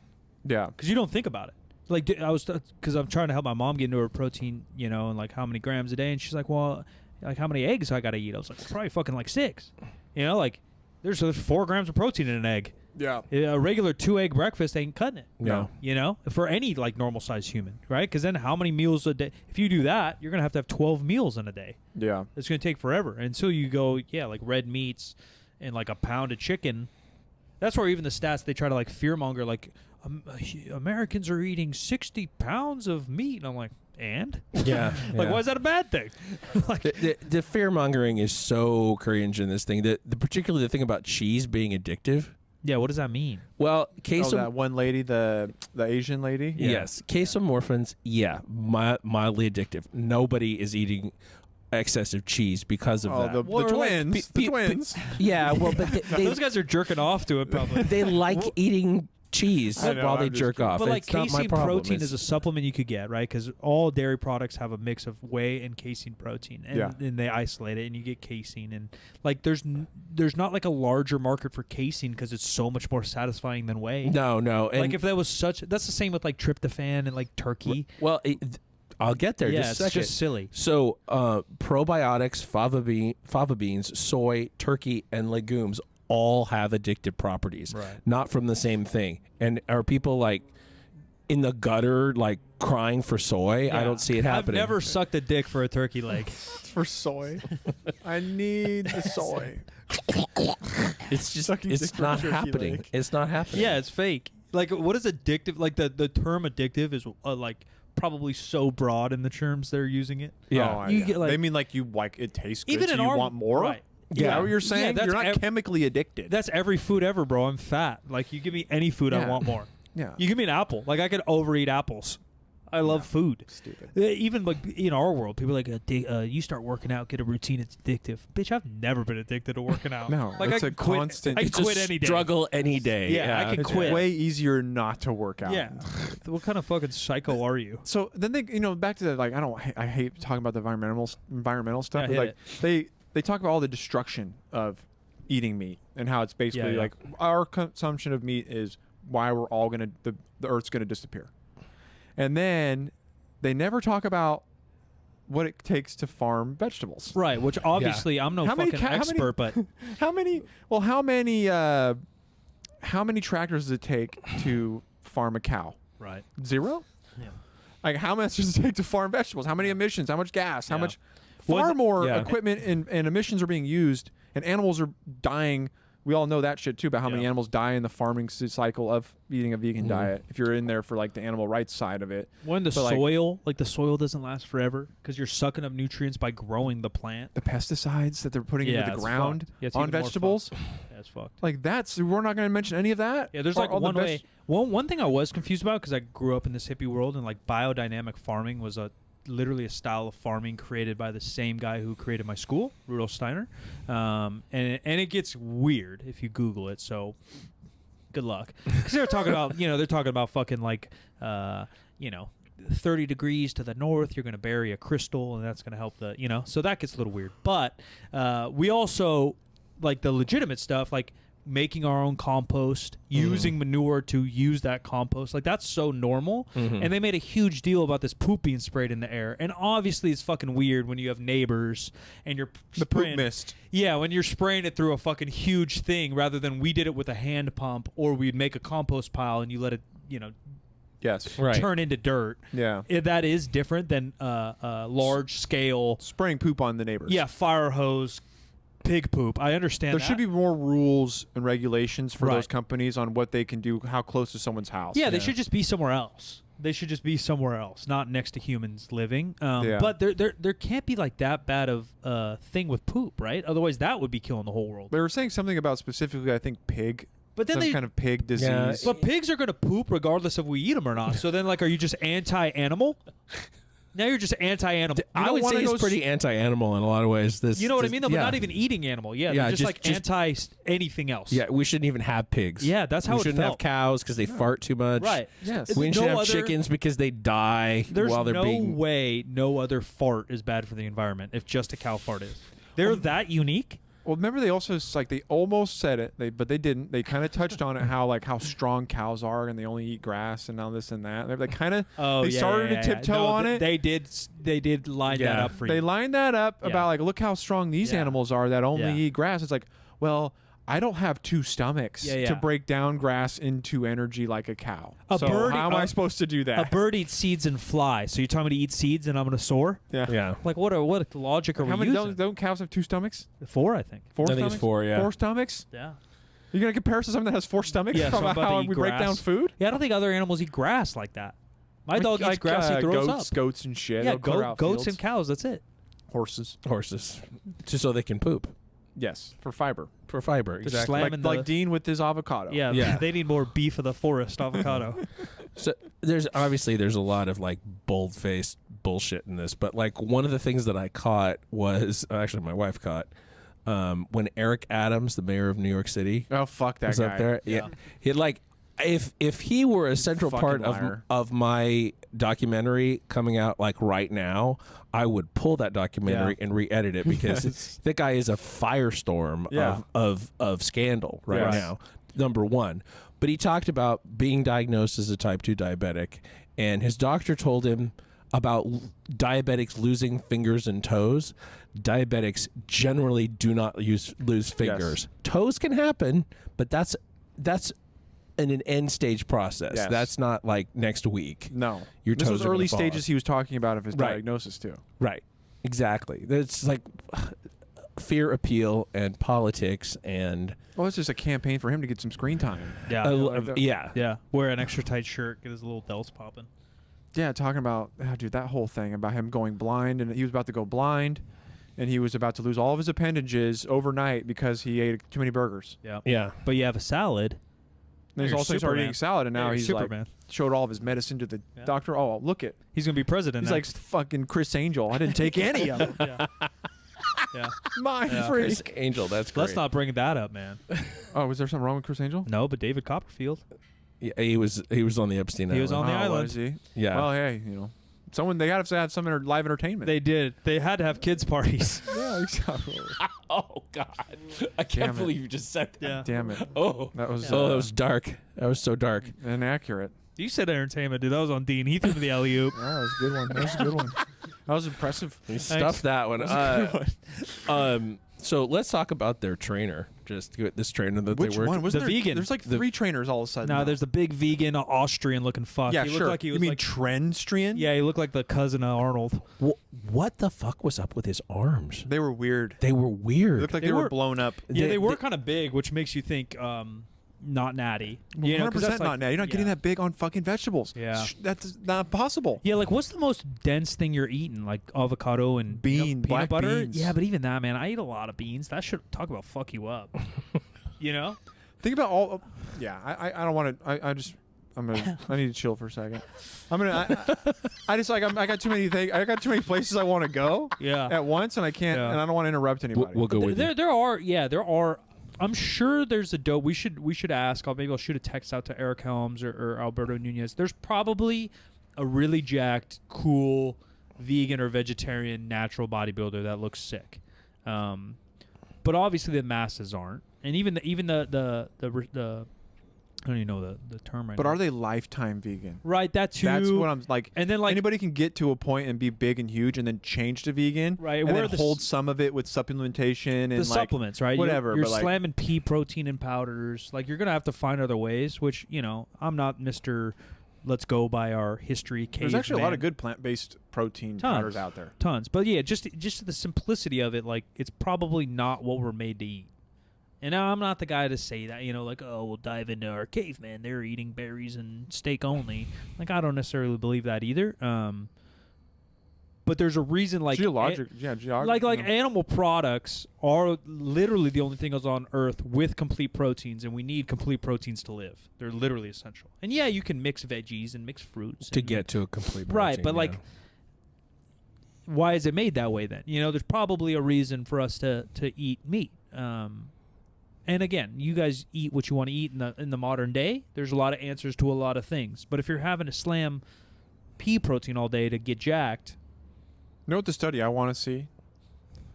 yeah. because you don't think about it. Like because I'm trying to help my mom get into her protein, and like how many grams a day, and she's like, well, like how many eggs I got to eat? I was like, probably fucking like 6. Like there's 4 grams of protein in an egg. Yeah. A regular 2-egg breakfast ain't cutting it. No. For any like normal sized human, right? Because then how many meals a day? If you do that, you're gonna have 12 meals in a day. Yeah. It's gonna take forever until you go, like red meats and like a pound of chicken. That's where even the stats they try to like fearmonger, like Americans are eating 60 pounds of meat, and I'm like, and Yeah. like, why is that a bad thing? Like, the fear mongering is so cringe in this thing. Particularly the thing about cheese being addictive. yeah, what does that mean? Well, that one lady, the Asian lady. Yes, quesomorphins. Yeah, mildly addictive. Nobody is eating excessive cheese because of that. The twins. The twins. Yeah, well, but Those guys are jerking off to it probably. they like eating cheese I know, while they I'm just jerk kidding. off. But like It's not my casein problem. protein It's- is a supplement you could get, right? Because all dairy products have a mix of whey and casein protein, and, Yeah. and they isolate it, and you get casein. And like, there's not like a larger market for casein because it's so much more satisfying than whey. no. And Like if that was that's the same with like tryptophan and like turkey. well, I'll get there. Yeah, just a it's second. just silly. So, probiotics, fava beans, soy, turkey, and legumes all have addictive properties. Right. Not from the same thing. And are people like in the gutter, like crying for soy? I Yeah. don't see it happening. I've never sucked a dick for a turkey leg. It's for soy. I need the soy. It's just. Sucking dick It's for a not turkey happening. leg. It's not happening. Yeah, it's fake. Like, what is addictive? Like the term addictive is like probably so broad in the terms they're using it. Yeah. Oh, You yeah. get, like- they mean like you like it tastes good. Even so in you our want more. right. Is that Yeah. what you're saying? that's You're not chemically addicted. That's every food ever, bro. I'm fat. Like, you give me any food, I Yeah. want more. yeah. You give me an apple. Like, I could overeat apples. I love food. Stupid. Even like in our world, people are like, you start working out, get a routine, it's addictive. Bitch, I've never been addicted to working out. No, like it's I a can quit, constant- I It's can It's quit a any day. struggle any day. Yeah, I can It's quit. way easier not to work out. Yeah. What kind of fucking psycho are you? So then they, back to the like, I hate talking about the environmental stuff. Yeah, but, hit like they talk about all the destruction of eating meat and how it's basically Yeah, yeah. like our consumption of meat is why we're all the Earth's gonna disappear, and then they never talk about what it takes to farm vegetables. Right, which obviously I'm no How many fucking expert, but How many tractors does it take to farm a cow? right. 0? Yeah. Like, how much does it take to farm vegetables? How many emissions? How much gas? How Yeah. much? Well, Far more yeah. equipment and emissions are being used, and animals are dying. We all know that shit too about how many Yeah. animals die in the farming cycle of eating a vegan diet. If you're in there for like the animal rights side of it, When the But, like- soil, the soil doesn't last forever because you're sucking up nutrients by growing the plant. the pesticides that they're putting Yeah, into the it's ground fucked. Yeah, it's on even more vegetables, Yeah, it's fucked. like we're not going to mention any of that. Yeah, there's Or like all the one way. One thing I was confused about because I grew up in this hippie world and like biodynamic farming was literally a style of farming created by the same guy who created my school, Rudolf Steiner. And it gets weird if you Google it. So good luck because they're talking about they're talking about fucking like 30 degrees to the north, you're going to bury a crystal and that's going to help so that gets a little weird. But we also like the legitimate stuff like making our own compost, using manure to use that compost. Like that's so normal. And they made a huge deal about this poop being sprayed in the air. And obviously it's fucking weird when you have neighbors and you're The spraying poop mist. Yeah, when you're spraying it through a fucking huge thing rather than we did it with a hand pump or we'd make a compost pile and you let it, Yes. Right. turn into dirt. Yeah. That is different than large scale, Spraying poop on the neighbors. fire hose, pig poop. I understand There that. should be more rules and regulations for Right. those companies on what they can do, how close to someone's house. Yeah, they should just be somewhere else. They should just be somewhere else, not next to humans living. Yeah. But there can't be like that bad of thing with poop, right? Otherwise, that would be killing the whole world. They were saying something about specifically, I think, pig. But then some kind of pig disease. Yeah. But pigs are going to poop regardless if we eat them or not. So then, like, are you just anti-animal? Now you're just anti-animal. I would say it's pretty anti-animal in a lot of ways. You know what I mean? Though, but yeah. not even eating animal. Yeah, Yeah, they're just like just- anti anything else. Yeah, we shouldn't even have pigs. Yeah, that's how we it shouldn't have felt. cows because they fart too much. Right. Yes. We shouldn't No have other- chickens because they die There's while they're no being. way no other fart is bad for the environment if just a cow fart is. They're that unique. Well, remember they also they almost said it, but they didn't. They kind of touched on it how strong cows are and they only eat grass and all this and that. They kind of they started to tiptoe on it. They did line that Yeah. up for They you. lined that up Yeah. about look how strong these Yeah. animals are that only Yeah. eat grass. It's like, well, I don't have 2 stomachs to break down grass into energy like a cow. How am I supposed to do that? A bird eats seeds and fly. So you're telling me to eat seeds and I'm going to soar? Yeah. Like what logic are How we many using? don't cows have 2 stomachs? 4, I think. 4 I stomachs? think it's 4, yeah. 4 stomachs? Yeah. You're going to compare us to something that has 4 stomachs? Yeah, From something how to eat we break down grass. food? Yeah, I don't think other animals eat grass like that. My dog eats grass, he throws up. Goats and shit. Yeah, They'll clear out goats fields. and cows, that's it. Horses. Just so they can poop. Yes, for fiber. For fiber, Just exactly. slam- Like Dean with his avocado. Yeah, they need more beef of the forest avocado. So there's a lot of like bold-faced bullshit in this, but like one of the things that I caught was actually my wife caught when Eric Adams, the mayor of New York City, Oh, fuck that was guy. up there. Yeah, he like if he were a central Fucking part liar. of my documentary coming out like right now, I would pull that documentary and re-edit it because that guy is a firestorm of scandal right now. Number one. But he talked about being diagnosed as a type 2 diabetic, and his doctor told him about diabetics losing fingers and toes. Diabetics generally do not lose fingers. Toes can happen, but that's an end stage process. Yes. That's not like next week. No. Your This toes was are early gonna fall stages off. he was talking about of his Right. diagnosis, too. Right. Exactly. It's like fear appeal and politics and Well, it's just a campaign for him to get some screen time. Yeah. Wear an extra tight shirt, get his little delts popping. Yeah, talking about, dude, that whole thing about him going blind, and he was about to go blind, and he was about to lose all of his appendages overnight because he ate too many burgers. yeah. But you have a salad. And he's You're also started Superman. eating salad, and now You're he's Superman. like showed all of his medicine to the doctor. Oh, look it. He's going to be president He's like next. fucking Chris Angel. I didn't take any of them. Yeah. Mind Yeah. freak. Chris Angel, that's great. Let's not bring that up, man. Oh, was there something wrong with Chris Angel? No, but David Copperfield. Yeah, he was on the Epstein Island. He was on the island. Was he? Yeah. Well, hey, they got to have some live entertainment. They did. They had to have kids parties. yeah, exactly. Oh God! I can't believe you just said that. Yeah. Damn it. That was that was dark. That was so dark. inaccurate. You said entertainment, dude. That was on Dean. He threw me the alley oop. Yeah, that was a good one. That was a good one. That was impressive. You stuffed that one. So let's talk about their trainer. Just this trainer that Which they worked. one? Was The there, vegan. There's like 3 trainers all of a sudden. No, now. there's the big vegan Austrian-looking fuck. Yeah, he sure. Looked like he was you mean like, Trendstrian? yeah, he looked like the cousin of Arnold. What the fuck was up with his arms? They were weird. They were weird. They looked like They they were were- blown up. Yeah, they were kind of big, which makes you think not natty. 100% not now. You're not getting that big on fucking vegetables. Yeah. That's not possible. Yeah, like what's the most dense thing you're eating? Like avocado and Bean, peanut black butter. beans. Yeah, but even that, man, I eat a lot of beans. That should talk about fuck you up. You know? Think about all. Yeah, I don't want to. I need to chill for a second. I just like I got too many things. I got too many places I want to go. Yeah. At once, and I can't. Yeah. And I don't want to interrupt anybody. We'll go with you. There are. I'm sure there's a dope. We should ask. Maybe I'll shoot a text out to Eric Helms or Alberto Nunez. There's probably a really jacked, cool, vegan or vegetarian natural bodybuilder that looks sick. But obviously the masses aren't. And even the I don't even know the term right now. But are they lifetime vegan? Right, that too. That's what I'm like. And then like anybody can get to a point and be big and huge, and then change to vegan, Right, And where then the hold some of it with supplementation and the like, supplements, right? whatever, You're but, like- slamming pea protein in powders. Like you're gonna have to find other ways. Which I'm not Mr. Let's go by our history. There's actually a lot caveman. of good plant-based protein Tons. powders out there. Tons, but yeah, just the simplicity of it. Like it's probably not what we're made to eat. And I'm not the guy to say that, like, oh, we'll dive into our caveman. They're eating berries and steak only. Like, I don't necessarily believe that either. But there's a reason, like... Geologic. Like animal products are literally the only things on Earth with complete proteins, and we need complete proteins to live. They're literally essential. And, yeah, you can mix veggies and mix fruits. to and, get to a complete protein, right, but, like... Why is it made that way, then? There's probably a reason for us to eat meat. And again, you guys eat what you want to eat in the modern day. There's a lot of answers to a lot of things. But if you're having to slam pea protein all day to get jacked, You know what the study I want to see?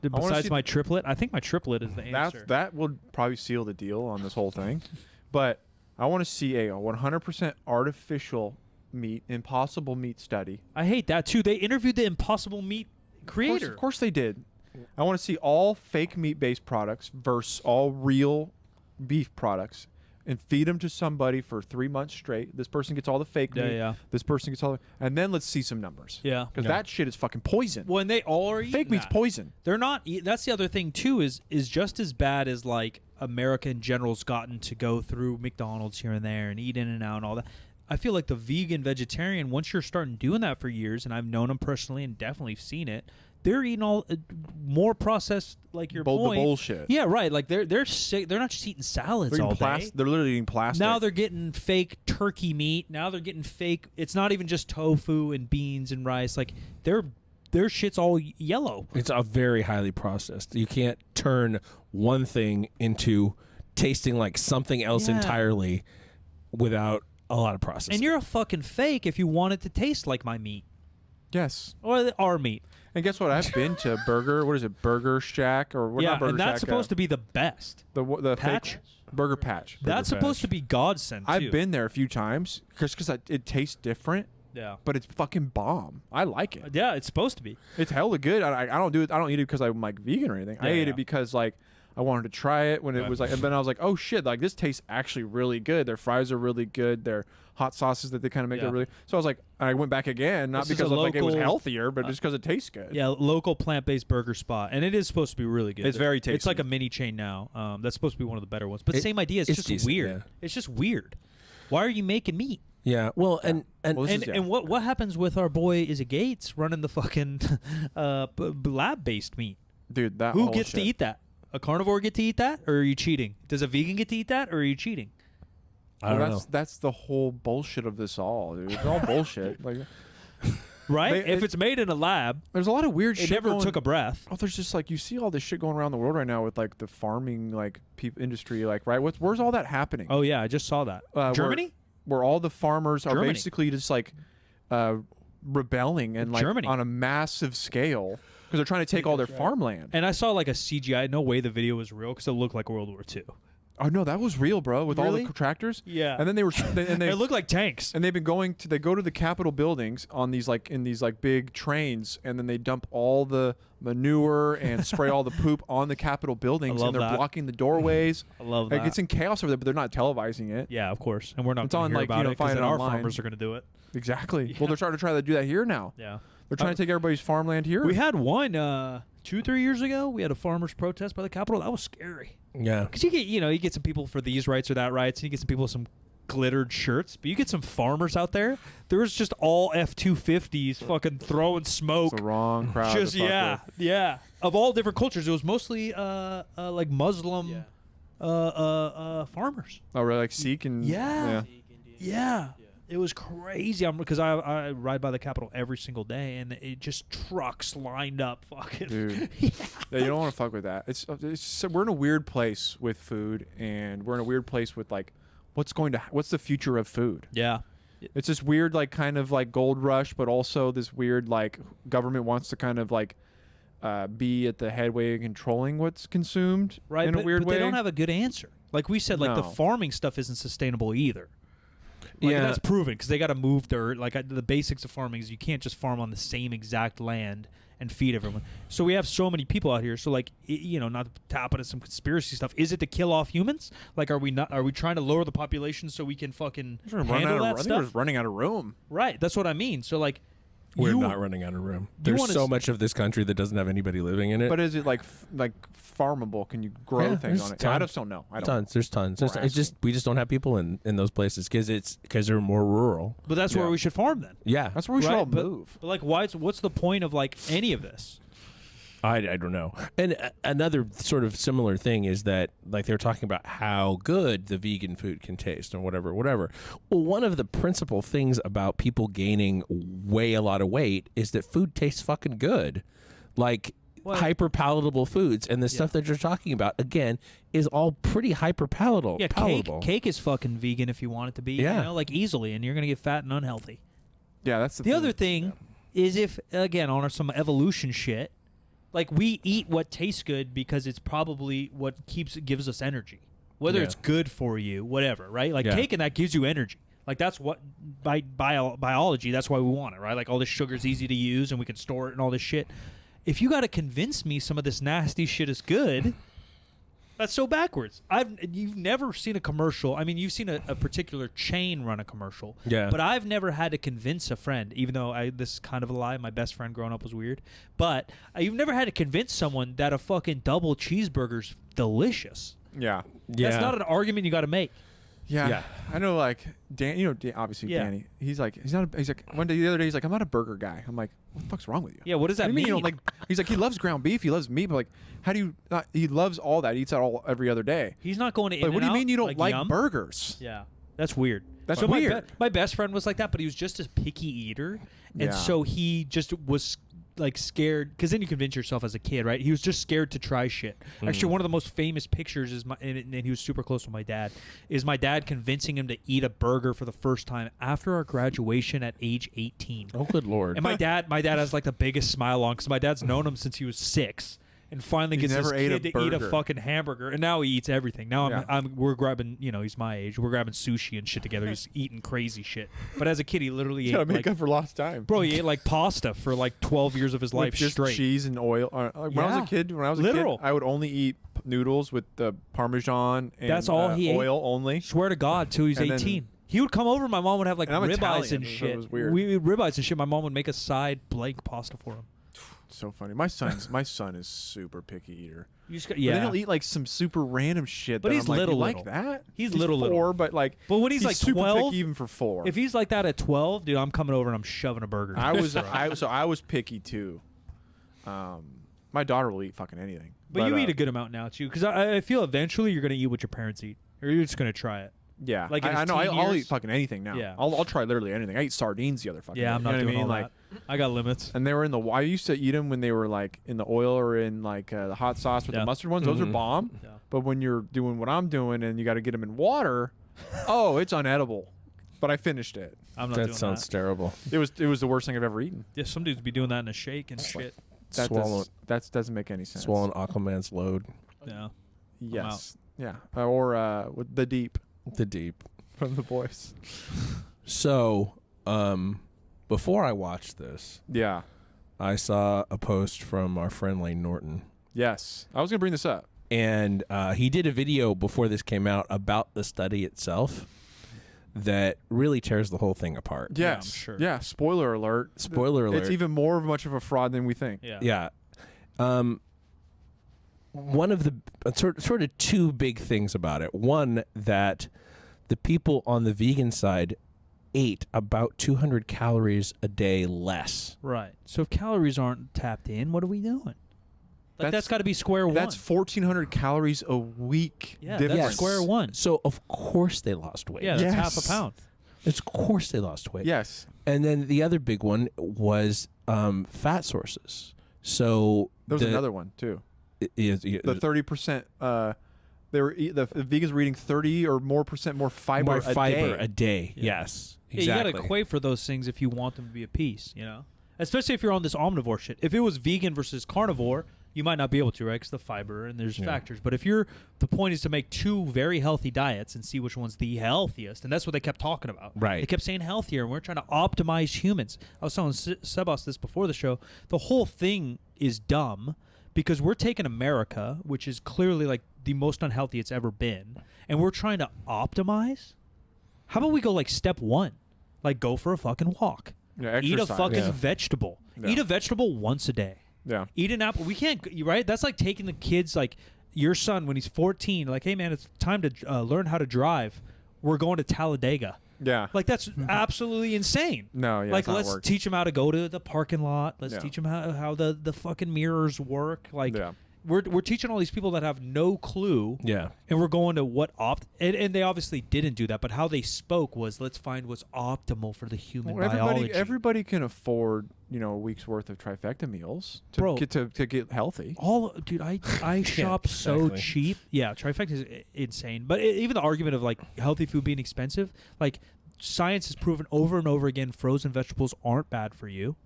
besides my triplet, I think my triplet is the answer. That would probably seal the deal on this whole thing. But I want to see a 100% artificial meat, impossible meat study. I hate that too. They interviewed the Impossible Meat creator. Of course they did. I want to see all fake meat-based products versus all real beef products and feed them to somebody for 3 months straight. This person gets all the fake meat. Yeah. This person gets all the, and then let's see some numbers. Yeah. Because that shit is fucking poison. When they all are Fake meat's poison. They're not. That's the other thing too. Is just as bad as like America in general's gotten to go through McDonald's here and there and eat In-N-Out and all that. I feel like the vegan vegetarian, once you're starting doing that for years, and I've known them personally and definitely seen it, they're eating all more processed, like your point. The bullshit. Yeah, right. Like they're sick. They're not just eating salads all day. They're literally eating plastic. Now they're getting fake turkey meat. Now they're getting fake. It's not even just tofu and beans and rice. Like their shit's all yellow. It's a very highly processed. You can't turn one thing into tasting like something else entirely without a lot of processing. And you're a fucking fake if you want it to taste like my meat. Yes. Or our meat. And guess what? I've been to Burger Shack or what? Yeah, Not Burger and that's Shack, supposed to be the best. the Patch? fake Burger Patch. That's supposed to be godsend too. I've been there a few times because it tastes different. Yeah. But it's fucking bomb. I like it. Yeah, it's supposed to be. It's hella good. I don't do it. I don't eat it because I'm like vegan or anything. I ate it because like I wanted to try it when it was like, and then I was like, oh shit, like this tastes actually really good. Their fries are really good. Their hot sauces that they kind of make are really. So I was like, I went back again, not This is because a I like it was local- healthier, but just because it tastes good. Yeah, local plant-based burger spot, and it is supposed to be really good. It's very tasty. It's like a mini chain now. That's supposed to be one of the better ones. But It- same idea. It's just decent, weird. yeah. It's just weird. Why are you making meat? Yeah. Well, and Well, this is- And what happens with our boy is it Gates running the fucking lab-based meat? Dude, that Who whole gets to shit. eat that? A carnivore get to eat that, or are you cheating? Does a vegan get to eat that, or are you cheating? I don't know. That's the whole bullshit of this all, dude. It's all bullshit. Like, Right? They- If it's made in a lab, there's a lot of weird it shit. never going- took a breath. Oh, there's just like you see all this shit going around the world right now with like the farming like industry, like right. Where's all that happening? Oh yeah, I just saw that. Germany? where all the farmers are Germany. basically just like rebelling and like Germany. on a massive scale because they're trying to take all their farmland. And I saw like a CGI. No way the video was real because it looked like World War II. Oh no, that was real, bro, with all Really? the tractors. Yeah. And then they were and they It looked like tanks. and they've been they go to the Capitol buildings on these like in these like big trains, and then they dump all the manure and spray all the poop on the Capitol buildings, love and they're that. blocking the doorways. I love Like that. it's in chaos over there, but they're not televising it. Yeah, of course. And we're not It's going on, to hear like, about you know, it because find it then our online. farmers are going to do it. Exactly. Yeah. Well, they're trying to do that here now. Yeah. They're trying to take everybody's farmland here. We had one 2-3 years ago. We had a farmers protest by the Capitol. That was scary. Yeah. Because you get some people for these rights or that rights, and you get some people with some glittered shirts, but you get some farmers out there. There was just all F-250s fucking throwing smoke. It's the wrong crowd. Just to fuck with. yeah, of all different cultures. It was mostly like Muslim farmers. Oh, really? Like Sikh and Yeah. Yeah. It was crazy. Because I ride by the Capitol every single day, and it just trucks lined up. Fucking Dude. yeah. Yeah, you don't want to fuck with that. It's we're in a weird place with food, and we're in a weird place with like what's the future of food? Yeah. It's this weird like kind of like gold rush, but also this weird like government wants to kind of like be at the headway in controlling what's consumed Right. in a weird but way. they don't have a good answer. Like we said, like the No. farming stuff isn't sustainable either. Like, Yeah. that's proven because they got to move dirt. Like the basics of farming is you can't just farm on the same exact land and feed everyone. So we have so many people out here. So like not to tap into some conspiracy stuff. Is it to kill off humans? Like are we trying to lower the population so we can fucking We're handle that I think stuff? we're running out of room. Right. That's what I mean. So like We're you- not running out of room. There's wanna so s- much of this country that doesn't have anybody living in it. But is it like farmable? Can you grow Yeah, things there's on it? tons. I just don't know. I don't. Tons. There's tons. We're It's just we just don't have people in those places because they're more rural. But that's where Yeah. we should farm then. Yeah. That's where we should Right, all but- move. But like what's the point of like any of this? I don't know. And another sort of similar thing is that, like, they were talking about how good the vegan food can taste and whatever. Well, one of the principal things about people gaining a lot of weight is that food tastes fucking good. Like, Well- hyper palatable foods. And the stuff that you're talking about, again, is all pretty hyper palatable. Yeah, palatable. cake is fucking vegan if you want it to be. Yeah. You know, like easily, and you're gonna get fat and unhealthy. Yeah, that's The other thing is if again on some evolution shit, like we eat what tastes good because it's probably what gives us energy, whether Yeah. it's good for you, whatever, right? Like Yeah. cake and that gives you energy. Like that's what by biology, that's why we want it, right? Like all this sugar's easy to use and we can store it and all this shit. If you got to convince me some of this nasty shit is good, That's so backwards. You've never seen a commercial. I mean, you've seen a particular chain run a commercial. Yeah. But I've never had to convince a friend, even though this is kind of a lie. My best friend growing up was weird. But you've never had to convince someone that a fucking double cheeseburger's delicious. Yeah. That's not an argument you got to make. Yeah. I know, like, Dan, obviously Danny, he's like, one day, the other day, he's like, I'm not a burger guy. I'm like, what the fuck's wrong with you? Yeah, what does that What do mean? you mean? Like, he's like, he loves ground beef, he loves meat, but like, how do you not, he loves all that, he eats that every other day. He's not going to Like, what do you mean you don't like Yum? burgers? Yeah, that's weird. That's so weird. My best friend was like that, but he was just a picky eater, and so he just was like scared, because then you convince yourself as a kid, right? He was just scared to try shit. Actually, one of the most famous pictures is and he was super close with my dad, is my dad convincing him to eat a burger for the first time after our graduation at age 18. Oh, good Lord. And my dad has like the biggest smile on, because my dad's known him since he was 6. And finally gets his kid to eat a fucking hamburger, and now he eats everything. Now we're grabbing, he's my age. We're grabbing sushi and shit together. He's eating crazy shit. But as a kid, he literally ate make up for lost time. Bro, he ate like pasta for like 12 years of his life with just straight. cheese and oil. When I was a kid, I would only eat noodles with the Parmesan and that's all he oil ate? only. Swear to God, till he's 18. He would come over. My mom would have like ribeyes and shit. So it was weird. We ribeyes and shit. My mom would make a side blank pasta for him. So funny. My son is super picky eater. You just But then he'll eat like some super random shit. But that he's I'm like, little, you little. like that? He's 4, little. but like. But when he's like super 12, picky even for 4. If he's like that at 12, dude, I'm coming over and I'm shoving a burger. I was picky too. My daughter will eat fucking anything. But you eat a good amount now too, because I feel eventually you're gonna eat what your parents eat, or you're just gonna try it. Yeah, like I know. I'll years? eat fucking anything now. Yeah. I'll try literally anything. I eat sardines the other fucking. Yeah, day. I'm not You know doing what I mean? all that. I got limits. And they were in the. I used to eat them when they were like in the oil or in like the hot sauce with the mustard ones. Those are bomb. Yeah. But when you're doing what I'm doing and you got to get them in water, oh, it's unedible. But I finished it. I'm not doing That sounds terrible. It was the worst thing I've ever eaten. Yeah, some dudes be doing that in a shake and shit. That doesn't make any sense. Swallowing Aquaman's load. Yeah. Yes. Yeah. Or with the deep The deep. from the boys. So, before I watched this, Yeah. I saw a post from our friend Lane Norton. Yes. I was gonna bring this up. And he did a video before this came out about the study itself that really tears the whole thing apart. Yes. I'm sure. Yeah. Spoiler alert. Spoiler alert. It's even more much of a fraud than we think. Yeah. One of the sort of two big things about it. One, that the people on the vegan side ate about 200 calories a day less. Right. So if calories aren't tapped in, what are we doing? Like that's got to be square one. That's 1,400 calories a week. Yeah, difference. that's square one. So of course they lost weight. Yeah, that's Yes. half a pound. Of course they lost weight. Yes. And then the other big one was fat sources. So There was another one too. The 30%. The vegans were eating 30 or more % more fiber a day. Yeah. Yes, Yeah, exactly. you got to equate for those things if you want them to be a piece, Especially if you're on this omnivore shit. If it was vegan versus carnivore, you might not be able to, right? Because the fiber and there's factors. But if the point is to make 2 very healthy diets and see which one's the healthiest, and that's what they kept talking about. Right. They kept saying healthier, and we're trying to optimize humans. I was telling Sebas this before the show. The whole thing is dumb because we're taking America, which is clearly like the most unhealthy it's ever been, and we're trying to optimize. How about we go like step 1? Like go for a fucking walk. Yeah, Eat a exercise. fucking vegetable. Yeah. Eat a vegetable once a day. Yeah. Eat an apple. We can't, right? That's like taking the kids, like your son when he's 14, like, hey man, it's time to learn how to drive. We're going to Talladega. Yeah. Like that's absolutely insane. No, yeah. Like that's let's not work. teach him how to go to the parking lot. Let's Yeah. teach him how the fucking mirrors work. Like Yeah. we're teaching all these people that have no clue. Yeah. And we're going to what and they obviously didn't do that, but how they spoke was let's find what's optimal for the human biology. Everybody can afford, a week's worth of trifecta meals to Bro. get healthy. Dude, I shop so exactly. cheap. Yeah, trifecta is insane. But even the argument of like healthy food being expensive, like science has proven over and over again, frozen vegetables aren't bad for you.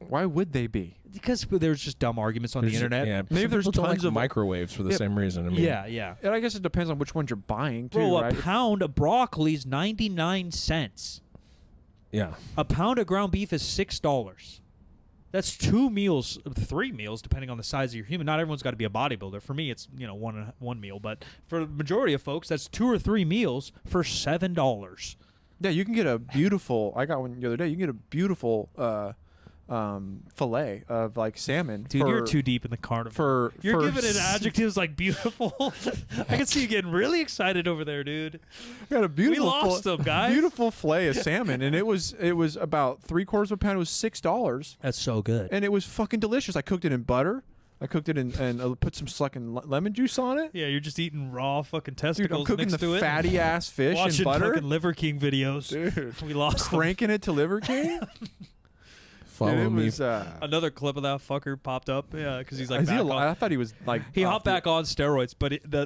Why would they be? Because there's just dumb arguments on the internet. Yeah, Maybe some there's people don't tons like of microwaves for the same reason. I mean, Yeah. And I guess it depends on which ones you're buying, too, Bro, right? a pound of broccoli is 99 cents. yeah. A pound of ground beef is $6. That's 2 meals, 3 meals, depending on the size of your human. Not everyone's got to be a bodybuilder. For me, it's one meal, but for the majority of folks, that's 2 or 3 meals for $7. Yeah, you can get a beautiful. I got one the other day. You can get a beautiful fillet of like salmon. Dude, you're too deep in the carnival. You're giving it adjectives like beautiful. I can see you getting really excited over there, dude. Got a beautiful. We lost them, guys. Beautiful fillet of salmon, and it was about 3/4 of a pound. It was $6. That's so good. And it was fucking delicious. I cooked it in butter. I cooked it in and put some fucking lemon juice on it. Yeah, you're just eating raw fucking testicles. Dude, I'm cooking next the to it. fatty ass fish Watching in butter. fucking Liver King videos. Dude, We lost them. cranking it to Liver King. Follow Dude, it me. was, Another clip of that fucker popped up. Yeah, because he's like, is he back alive? on. I thought he was like. He off hopped back on steroids, but the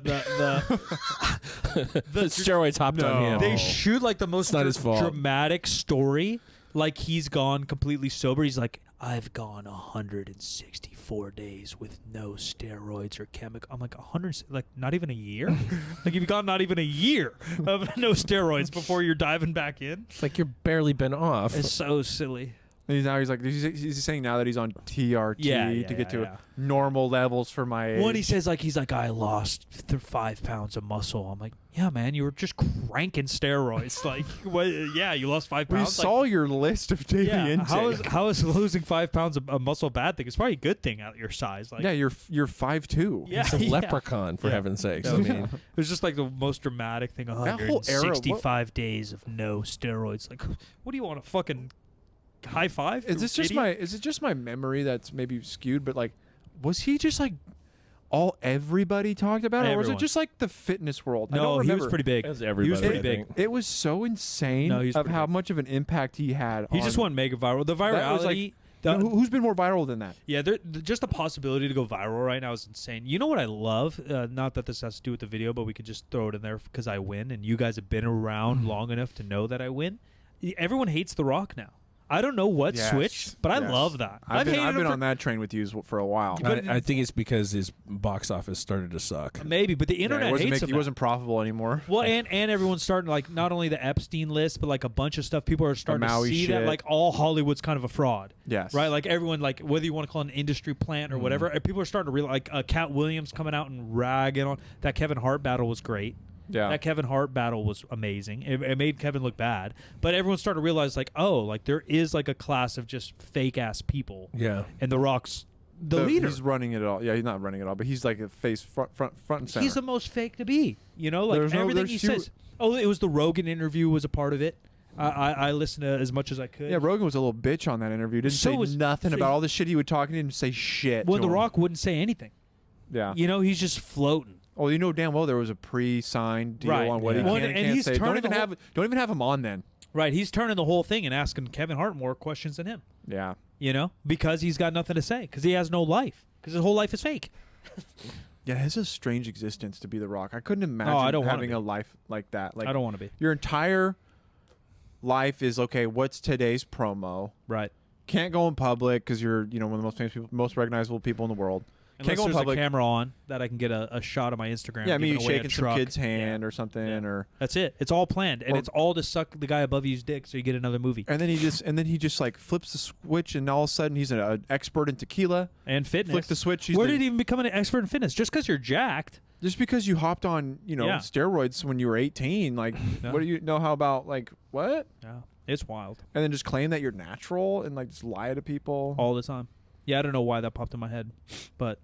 The steroids hopped on him. they shoot like the most not his fault. dramatic story. Like he's gone completely sober. He's like, I've gone 164 days with no steroids or chemical. I'm like 100, like not even a year. Like you've gone not even a year of no steroids before you're diving back in. It's like you're barely been off. It's so silly. And he's saying now that he's on TRT to get to normal levels for my age. When he says he's like, I lost 5 pounds of muscle. I'm like, yeah, man, you were just cranking steroids. Like, yeah, you lost 5 we pounds. saw your list of daily intake. How is losing 5 pounds of muscle a bad thing? It's probably a good thing at your size. Like, yeah, you're 5'2". yeah, He's a leprechaun, for heaven's sakes. I mean, it was just like the most dramatic thing. That whole era, 165 days of no steroids. Like, what do you want to fucking high five? Is it just my memory that's maybe skewed? But like, was he just like everybody talked about it, or was it just like the fitness world? I don't No, he remember. was pretty big. As everybody, He was pretty I big. think. It was so insane No, he's of pretty how big. much of an impact he had. He just went mega viral. The virality. Who's been more viral than that? Yeah, just the possibility to go viral right now is insane. You know what I love? Not that this has to do with the video, but we could just throw it in there because I win, and you guys have been around long enough to know that I win. Everyone hates The Rock now. I don't know what switched, but I love that. I've been on that train with you for a while. I think it's because his box office started to suck. Maybe, but the internet hates him. He wasn't profitable anymore. Well, and everyone's starting like not only the Epstein list, but like a bunch of stuff. People are starting to see that like all Hollywood's kind of a fraud. Yes. Right. Like everyone, like whether you want to call it an industry plant or whatever, people are starting to realize. Like Cat Williams coming out and ragging on that Kevin Hart battle was great. Yeah. That Kevin Hart battle was amazing. It made Kevin look bad, but everyone started to realize like, oh, like there is like a class of just fake ass people. Yeah. And The Rock's the leader. He's running it all. Yeah, he's not running it all, but he's like a face front and center. He's the most fake to be. You know, like everything he says. Oh, it was the Rogan interview was a part of it. I listened to as much as I could. Yeah, Rogan was a little bitch on that interview. Didn't say nothing about all the shit he would talk. He didn't say shit. Well, The Rock wouldn't say anything. Yeah. You know, he's just floating. Oh, you know damn well there was a pre-signed deal on what he can and can't say. Don't even have him on then. Right, he's turning the whole thing and asking Kevin Hart more questions than him. Yeah. You know, because he's got nothing to say, because he has no life, because his whole life is fake. Yeah, it's a strange existence to be The Rock. I couldn't imagine having a life like that. Like I don't want to be. Your entire life is okay. What's today's promo? Right. Can't go in public because you're one of the most famous people, most recognizable people in the world. Unless Can't go in there's public. a camera on that I can get a shot of my Instagram. Yeah, maybe shaking shaking some kid's hand or something, or that's it. It's all planned, and it's all to suck the guy above you's dick so you get another movie. And then he just like flips the switch, and all of a sudden he's an expert in tequila and fitness. Flick the switch. Where did he even become an expert in fitness? Just because you're jacked? Just because you hopped on steroids when you were 18, like what do you know? How about like what? Yeah, it's wild. And then just claim that you're natural and like just lie to people all the time. Yeah, I don't know why that popped in my head, but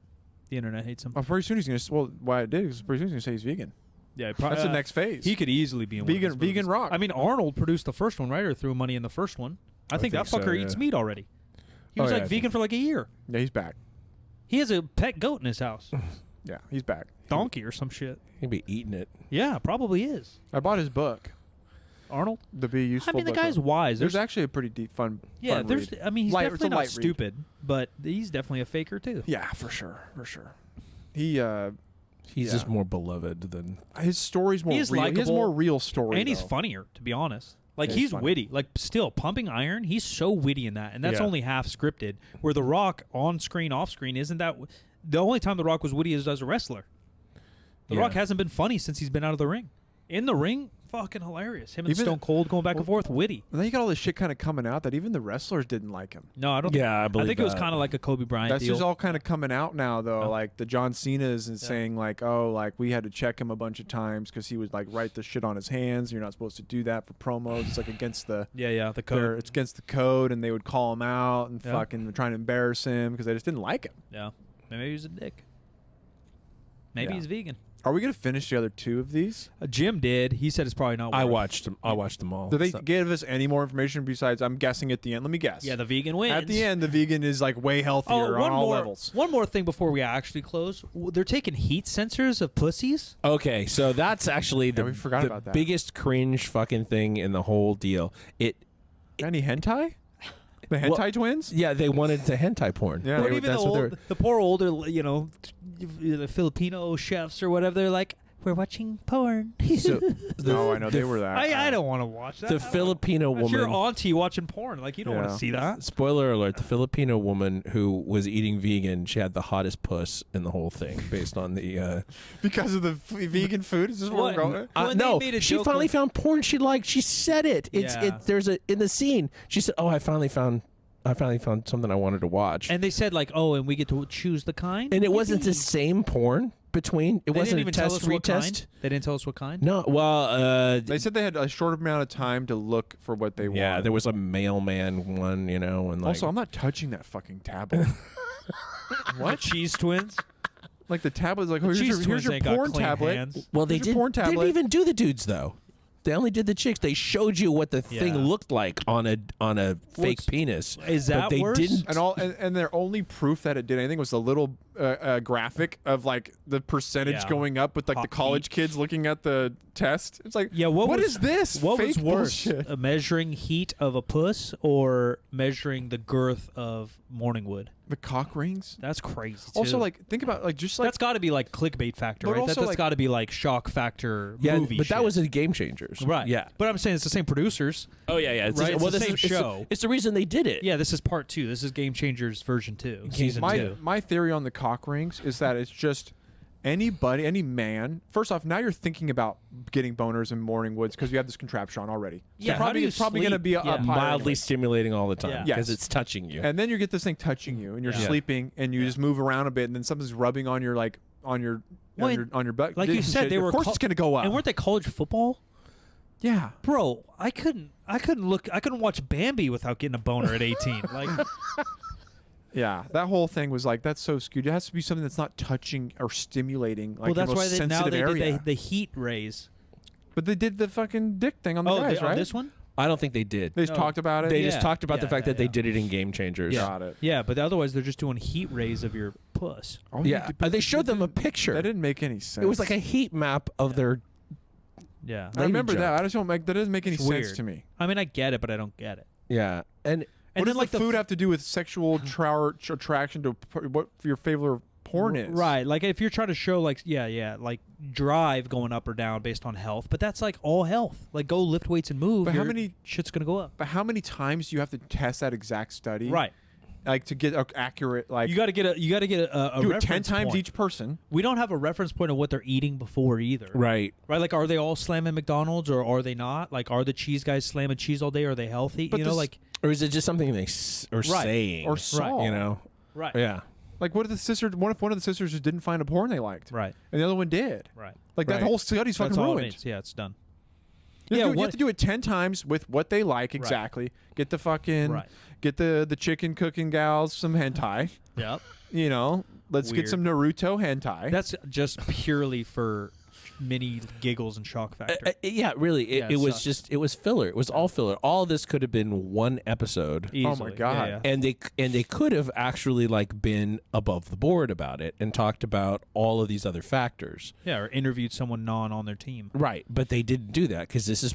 the internet hates him. Well, pretty soon he's gonna. Well, why it did is pretty soon he's gonna say he's vegan. Yeah, that's the next phase. He could easily be in vegan Rock. I mean, Arnold produced the first one, right, or threw money in the first one. I think that fucker eats meat already. He was vegan for like a year. Yeah, he's back. He has a pet goat in his house. Yeah, he's back. Donkey or some shit. He'd be eating it. Yeah, probably is. I bought his book. Arnold? The Be Useful. I mean, the guy's wise. There's actually a pretty deep, fun. Yeah, fun there's. read. I mean, he's definitely not stupid, read. but he's definitely a faker too. Yeah, for sure. He's just more beloved than his story's more real. Likable, he has more real story, and he's funnier, to be honest. Like yeah, he's witty. Like still, Pumping Iron, he's so witty in that, and that's only half scripted. Where The Rock on screen, off screen, isn't that the only time The Rock was witty is as a wrestler? The Rock hasn't been funny since he's been out of the ring. In the ring, Fucking hilarious. Him and Even- Stone Cold going back and forth, witty. And then you got all this shit kind of coming out that even the wrestlers didn't like him. No, I don't. Yeah, I believe think it was that. kind of like a Kobe Bryant That's deal. just all kind of coming out now, though. Oh. Like the John Cena's and saying like, oh, like we had to check him a bunch of times because he would like write the shit on his hands. You're not supposed to do that for promos. It's like against the yeah, the code. it's against the code, and they would call him out and Yeah. fucking trying to embarrass him because they just didn't like him. Yeah, maybe he's a dick. Maybe Yeah. he's vegan. Are we gonna finish the other two of these? Jim did. He said it's probably not. I worth it. watched them. I watched them all. Do they So- give us any more information besides? I'm guessing at the end. Let me guess. Yeah, the vegan wins. At the end, the vegan is like way healthier on all levels. One more thing before we actually close. They're taking heat sensors of pussies. Okay, so that's actually the, we forgot the about that. biggest cringe fucking thing in the whole deal. Any hentai? The hentai twins? Yeah, they wanted the hentai porn. Yeah. Or They- even that's the, what they're- the poor older, the Filipino chefs or whatever. They're like, we're watching porn. So No, I know they were that. I don't want to watch that. the Filipino That's your woman. auntie watching porn. Like, you don't want Yeah. to see that. Spoiler alert: the Filipino woman who was eating vegan, she had the hottest puss in the whole thing, based on the. Because of the vegan food? Is this what we're What? going? When they No, made a she joke finally with- found porn she liked. She said it. Yeah. There's in the scene. She said, "Oh, I finally found something I wanted to watch." And they said, like, oh, and we get to choose the kind? And it wasn't the Yippee. same porn between. It They wasn't didn't a even tell test us what retest. kind? They didn't tell us what kind? No, well, They said they had a short amount of time to look for what they yeah, wanted. there was a mailman one, and like Also, I'm not touching that fucking tablet. What? Cheese twins? Like the tablet's like, oh, Cheese here's twins your ain't got porn clean tablet. hands. well, they Here's your porn they didn't tablet. even do the dudes though. They only did the chicks. They showed you what the thing Yeah. looked like on a fake What's- penis. Is but that they worse? didn't. And their only proof that it did anything was a little graphic of like the percentage Yeah. going up with like the Hot college heat. kids looking at the test. It's like, Yeah, what was is this? What Fake was worse, bullshit. measuring heat of a puss or measuring the girth of Morningwood? The cock rings. That's crazy. Also, too. like, think about like just like that's got to be like clickbait factor, But right? also, That's like- got to be like shock factor Yeah, movie. but that shit. was a Game Changers. right. Yeah. but I'm saying it's the same producers. Oh yeah, yeah. Right, it's the same show. It's the reason they did it. Yeah, this is part 2. This is Game Changers version 2, season 2. my theory on the cock rings is that it's just anybody, any man. First off, now you're thinking about getting boners in morning woods because you have this contraption on already. So Yeah, how probably do you it's probably going to sleep? be Yeah. up higher Mildly anyway. stimulating all the time Yeah. because Yes. it's touching you. And then you get this thing touching you, and you're Yeah. sleeping, and you just move around a bit, and then something's rubbing on your like on your Well, on your butt. like you and said, shit. they were of course co- it's going to go up. And weren't they college football? Yeah. Bro, I couldn't watch Bambi without getting a boner at 18. Like, Yeah, that whole thing was like that's so skewed. It has to be something that's not touching or stimulating, like well, that's the most why they, now sensitive they area. did the heat rays. But they did the fucking dick thing on the guys, on right? this one? I don't think they did. They just No. talked about it. They Yeah. just talked about the Yeah, fact yeah, that they yeah. did it in Game Changers. Got it. Yeah, but otherwise they're just doing heat rays of your puss. Oh, Yeah, they showed them a picture. That didn't make any sense. It was like a heat map of their. Yeah. I remember lady that. jump. I just don't make that doesn't make any It's sense weird. to me. I mean, I get it, but I don't get it. Yeah, and And what then does like the food have to do with sexual attraction to what your favorite porn is? Right. Like if you're trying to show like like drive going up or down based on health, but that's like all health. Like go lift weights and move. But how your many- shit's gonna go up? But how many times do you have to test that exact study? Right. Like to get accurate. Like You got to get a do it 10 reference times point. each person. We don't have a reference point of what they're eating before either. right. Right, like are they all slamming McDonald's or are they not? Like are the cheese guys slamming cheese all day? Are they healthy? But You know, this- like Or is it just something they are Right. saying Or saw. You know. right, Yeah. Like what if the sister? What if one of the sisters just didn't find a porn they liked, right, and the other one did? right. Like that Right. whole study's That's fucking all it ruined. means. Yeah, it's done. You have, Yeah, to, you what- have to do it 10 times with what they like exactly. Get the fucking Right. get the chicken cooking gals some hentai. Yep. You know, let's Weird. get some Naruto hentai. That's just purely for mini giggles and shock factor. Yeah, really. Yeah, It it was sucks. just. It was filler. It was all filler. All this could have been one episode. Easily. God. Yeah, And they could have actually like been above the board about it and talked about all of these other factors. yeah, or interviewed someone on their team. Right, but they didn't do that because this is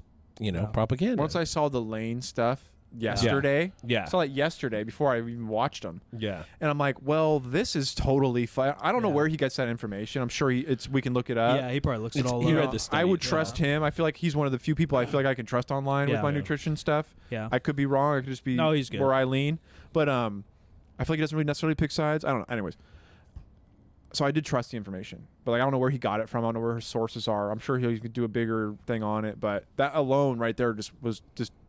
propaganda. Once I saw the Lane stuff yesterday, Yeah. I saw it yesterday before I even watched them, yeah. and I'm like, well, this is totally fine. I don't know Yeah. where he gets that information. I'm sure we can look it up. Yeah, he probably looks at all. he of read it. the study. I would Yeah. trust him. I feel like he's one of the few people I feel like I can trust online with Yeah. my Yeah. nutrition stuff. Yeah. I could be wrong. I could just be No, he's good. where I lean. But I feel like he doesn't really necessarily pick sides. I don't know. Anyways, So I did trust the information, but like I don't know where he got it from. I don't know where his sources are. I'm sure he could do a bigger thing on it, but that alone right there just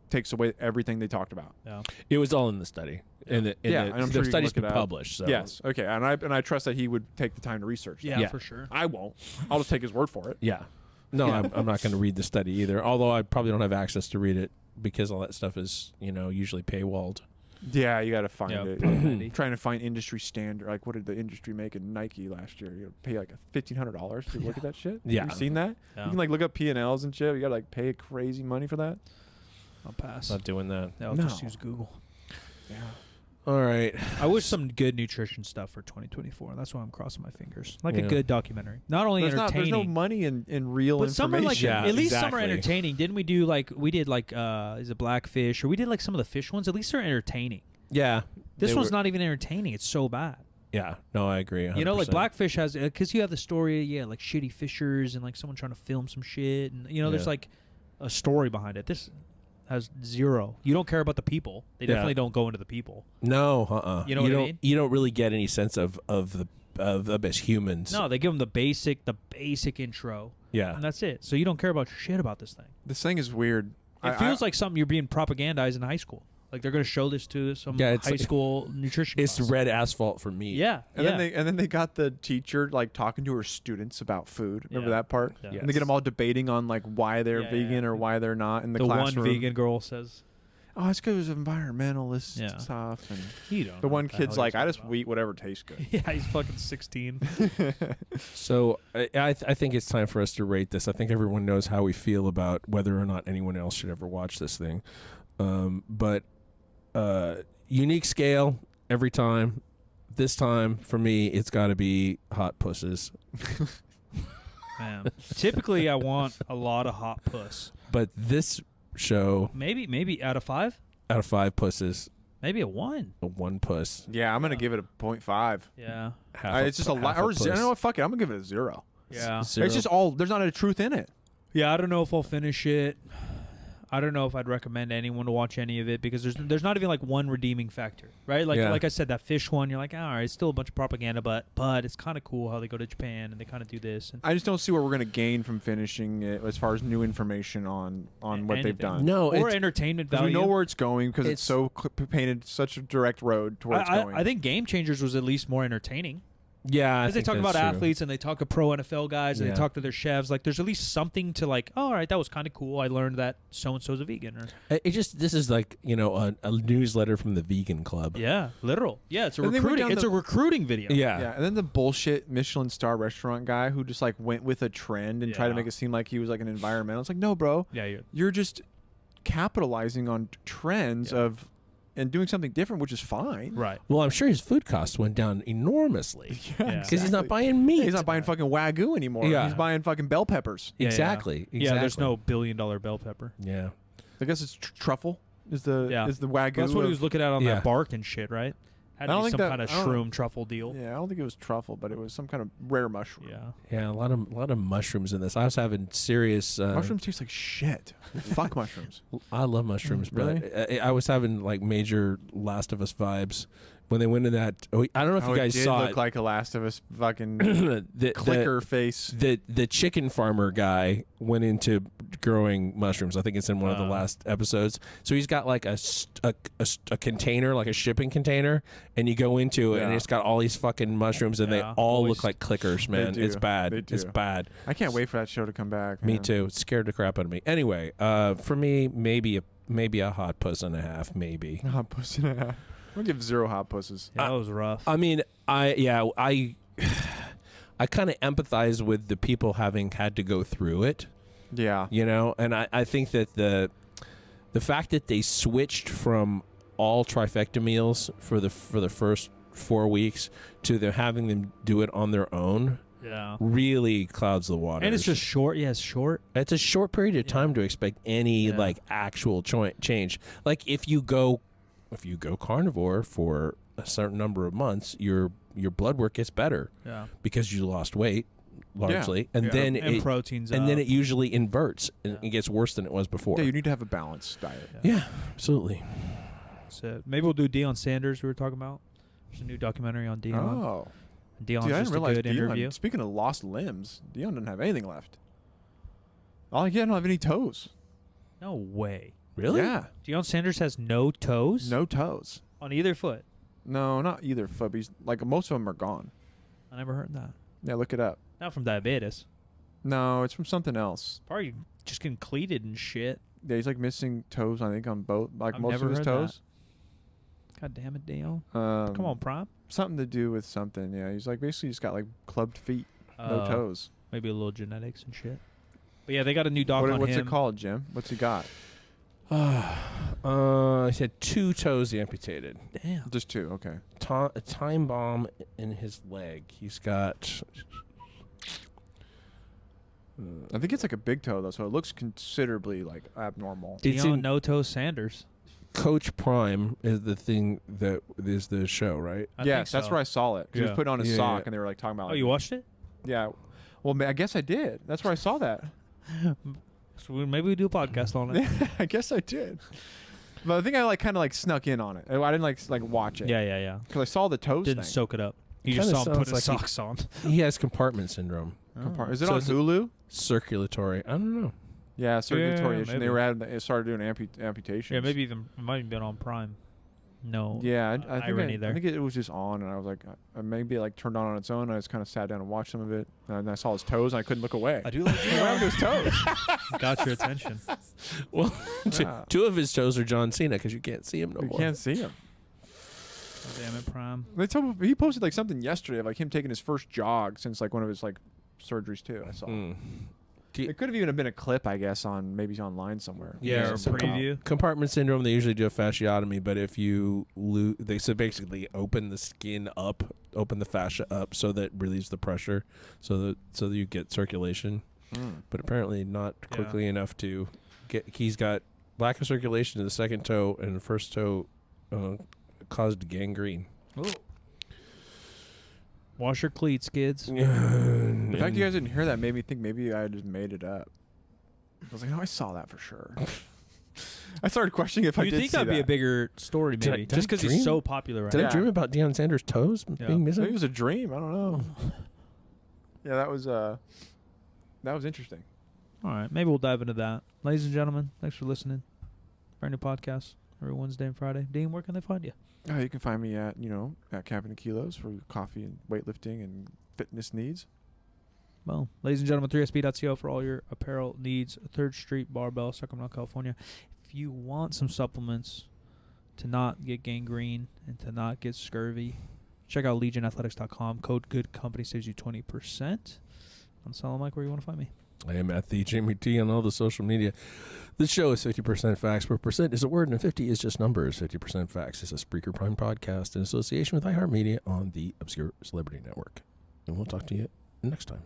takes away everything they talked about. Yeah. It was all in the study, and I'm sure the study's been look it up. published. So. Yes, okay, and I trust that he would take the time to research. that. Yeah, for sure. I won't. I'll just take his word for it. Yeah. No, I'm not going to read the study either. Although I probably don't have access to read it because all that stuff is usually paywalled. Yeah, you got to find Yep. it. Trying to find industry standard. Like, what did the industry make in Nike last year? You pay like $1,500 to look at that shit. Yeah. Have you seen that? Yeah. You can like look up P&Ls and shit. You got to like pay crazy money for that. I'll pass. Not doing that. I'll No. just use Google. Yeah. All right. I wish some good nutrition stuff for 2024. That's why I'm crossing my fingers. Like Yeah. a good documentary. Not only There's entertaining. no money in real but some are like information. Yeah, at least some are exactly. entertaining. Didn't we do like is it Blackfish or we did like some of the fish ones? At least they're entertaining. Yeah. This They one's were- not even entertaining. It's so bad. Yeah. No, I agree. 100%. You know, like Blackfish has because you have the story, like shitty fishers and like someone trying to film some shit, and there's Yeah. like a story behind it. This has zero. You don't care about the people. They Yeah. definitely don't go into the people. No. You know what I don't, mean? You don't really get any sense of them as humans. No, they give them the basic intro, Yeah. and that's it. So you don't care about shit about this thing. This thing is weird. It feels like something you're being propagandized in high school. Like they're going to show this to some Yeah, it's high like- school nutrition It's class. red asphalt for me. Yeah, And then they got the teacher like talking to her students about food. Remember Yeah. that part? Yeah. And they get them all debating on like why they're Yeah, vegan yeah. or why they're not in the the classroom. one vegan girl says, Oh, it's because it's environmentalist Yeah. stuff. And "You don't." the know one what the kid's hell like, you're I just talking about." eat whatever tastes good. Yeah, he's fucking 16. So I think it's time for us to rate this. I think everyone knows how we feel about whether or not anyone else should ever watch this thing. But unique scale every time. This time for me, it's got to be hot pusses. Man, typically I want a lot of hot puss. But this show, Maybe out of 5, out of 5 pusses, maybe a 1. a 1 puss. Yeah, I'm gonna give it a 0.5. Yeah, It's just a lot. Or you know what? Fuck it. I'm gonna give it a 0. yeah, Zero. It's just all. There's not a truth in it. yeah. I don't know if I'll finish it. I don't know if I'd recommend anyone to watch any of it because there's not even like one redeeming factor, right? Like Yeah. like I said, that fish one, you're like, all right, it's still a bunch of propaganda, but it's kind of cool how they go to Japan and they kind of do this. And I just don't see what we're gonna gain from finishing it as far as new information on what they've anything. done. No, or it's, entertainment Because we value. know where it's going because it's It's- so painted such a direct road to where it's going. I think Game Changers was at least more entertaining. yeah. I Because they think talk that's about true. athletes and they talk to pro NFL guys and Yeah. they talk to their chefs. Like, there's at least something to like. Oh, all right, that was kind of cool. I learned that so and so's a vegan. Or This is like a newsletter from the vegan club. yeah, literal. Yeah, it's a And they went recruiting. down It's the- a recruiting video. Yeah, and then the bullshit Michelin star restaurant guy who just like went with a trend and tried to Yeah. make it seem like he was like an environmental. It's like, no, bro, Yeah. you're just capitalizing on trends Yeah. of and doing something different, which is fine. Right. Well, I'm sure his food costs went down enormously Yeah. because he's not buying meat. He's not buying fucking Wagyu anymore. Yeah. He's buying fucking bell peppers. Yeah, Exactly. Yeah, there's no $1 billion bell pepper. Yeah. I guess it's truffle is the Wagyu. That's what he was looking at on Yeah. that bark and shit, right? Had I to don't be think some that- kind of I don't- shroom truffle deal. Yeah, I don't think it was truffle, but it was some kind of rare mushroom. Yeah. Yeah, a lot of mushrooms in this. I was having serious. Mushrooms taste like shit. Fuck mushrooms. I love mushrooms, Really? but I was having like major Last of Us vibes when they went in that. I don't know if you it guys did saw look it. like a Last of Us fucking the clicker face. The chicken farmer guy went into growing mushrooms. I think it's in one of the last episodes. So he's got like a container, like a shipping container, and you go into it, and Yeah. it's got all these fucking mushrooms, and they Yeah, all moist. look like clickers, man. do. It's bad. They do. It's bad. I can't wait for that show to come back. Me man. too. It scared the crap out of me. Anyway, for me, maybe a hot puss and a half, maybe. Hot pussy. I'm gonna give 0 hot pusses. Yeah, that was rough. I mean, I kind of empathize with the people having had to go through it, Yeah. you know, and I think that the fact that they switched from all trifecta meals for the first 4 weeks to them having them do it on their own yeah. really clouds the water. And it's just short. Yeah, it's short. It's a short period of time to expect any Yeah. like actual change. Like if you go carnivore for a certain number of months, your blood work gets better Yeah. because you lost weight largely, and Yeah. then and it proteins. and then up. it usually inverts and Yeah. it gets worse than it was before. Yeah, you need to have a balanced diet. Yeah, absolutely. That's it. Maybe we'll do Deion Sanders. We were talking about. There's a new documentary on Deion. Oh. Dion's Dude, I just didn't a realize good interview. Dion, speaking of lost limbs, Dion doesn't have anything left. Oh, yeah, I don't have any toes. No way. Really? Yeah. Deion Sanders has no toes? No toes. On either foot? No, not either foot. But he's, like, most of them are gone. I never heard that. Yeah, look it up. Not from diabetes. No, it's from something else. Probably just getting cleated and shit. Yeah, he's, like, missing toes, I think, on both. Like, I've most never of his heard toes. God damn it, Deion. Come on, Prime. Something to do with something, yeah. He's, like, basically just got, like, clubbed feet. No toes. Maybe a little genetics and shit. But yeah, they got a new doc on What's him. it called, Jim? What's he got? He had 2 toes he amputated. Damn. Just 2, okay. A time bomb in his leg. He's got... I think it's like a big toe, though, so it looks considerably, like, abnormal. It's Deion in No Toe Sanders. Coach Prime is the thing that is the show, right? I Yes, think so. that's where I saw it. He was Yeah. putting on his Yeah, sock, yeah. and they were, like, talking about, Oh, like, you watched it? yeah. Well, I guess I did. That's where I saw that. So maybe we do a podcast on it. I guess I did. But I think I, like, kind of, like, snuck in on it. I didn't, like watch it. Yeah. Because I saw the toes Didn't thing. soak it up. You Kinda just saw him put sounds his like socks on. He has compartment syndrome. Is it So on is it- Hulu? Circulatory. I don't know. Yeah, circulatory Yeah, issue. They maybe. started doing amputations. Yeah, maybe even it might have been on Prime. No. Yeah, I think irony there. I think it was just on, and I was like, maybe it, like, turned on its own. And I just kind of sat down and watched some of it, and I saw his toes, and I couldn't look away. I do like I grabbed his toes. Got your attention. Well, Yeah. 2 of his toes are John Cena because you can't see him no You more. can't see him. Damn it, Prime. He posted, like, something yesterday of, like, him taking his first jog since, like, one of his, like, surgeries too. I saw. It could have even been a clip, I guess, on maybe online somewhere. Yeah, or so preview. compartment syndrome. They usually do a fasciotomy, but if you they so basically open the skin up, open the fascia up, so that relieves the pressure, so that you get circulation. But apparently not quickly enough to get. He's got lack of circulation in the second toe, and the first toe caused gangrene. Ooh. Wash your cleats, kids. The fact you guys didn't hear that made me think maybe I just made it up. I was like, no, I saw that for sure. I started questioning if I You did think see that'd be a that. bigger story, Did I- maybe? did Just I because he's dream? so popular right Did now. I dream about Deion Sanders' toes being Maybe missing? it was a dream. I don't know. Yeah, that was interesting. All right, maybe we'll dive into that. Ladies and gentlemen, thanks for listening. Brand new podcast every Wednesday and Friday. Dean, where can they find you? You can find me at Camping and Kilos for coffee and weightlifting and fitness needs. Well, ladies and gentlemen, 3sb.co for all your apparel needs. 3rd Street Barbell, Sacramento, California. If you want some supplements to not get gangrene and to not get scurvy, check out legionathletics.com. Code good company saves you 20%. I'm Solid Mike, where you want to find me. I am at the Jimmy T on all the social media. This show is 50% facts, but percent is a word and 50 is just numbers. 50% facts is a Spreaker Prime podcast in association with iHeartMedia on the Obscure Celebrity Network. And we'll talk to you next time.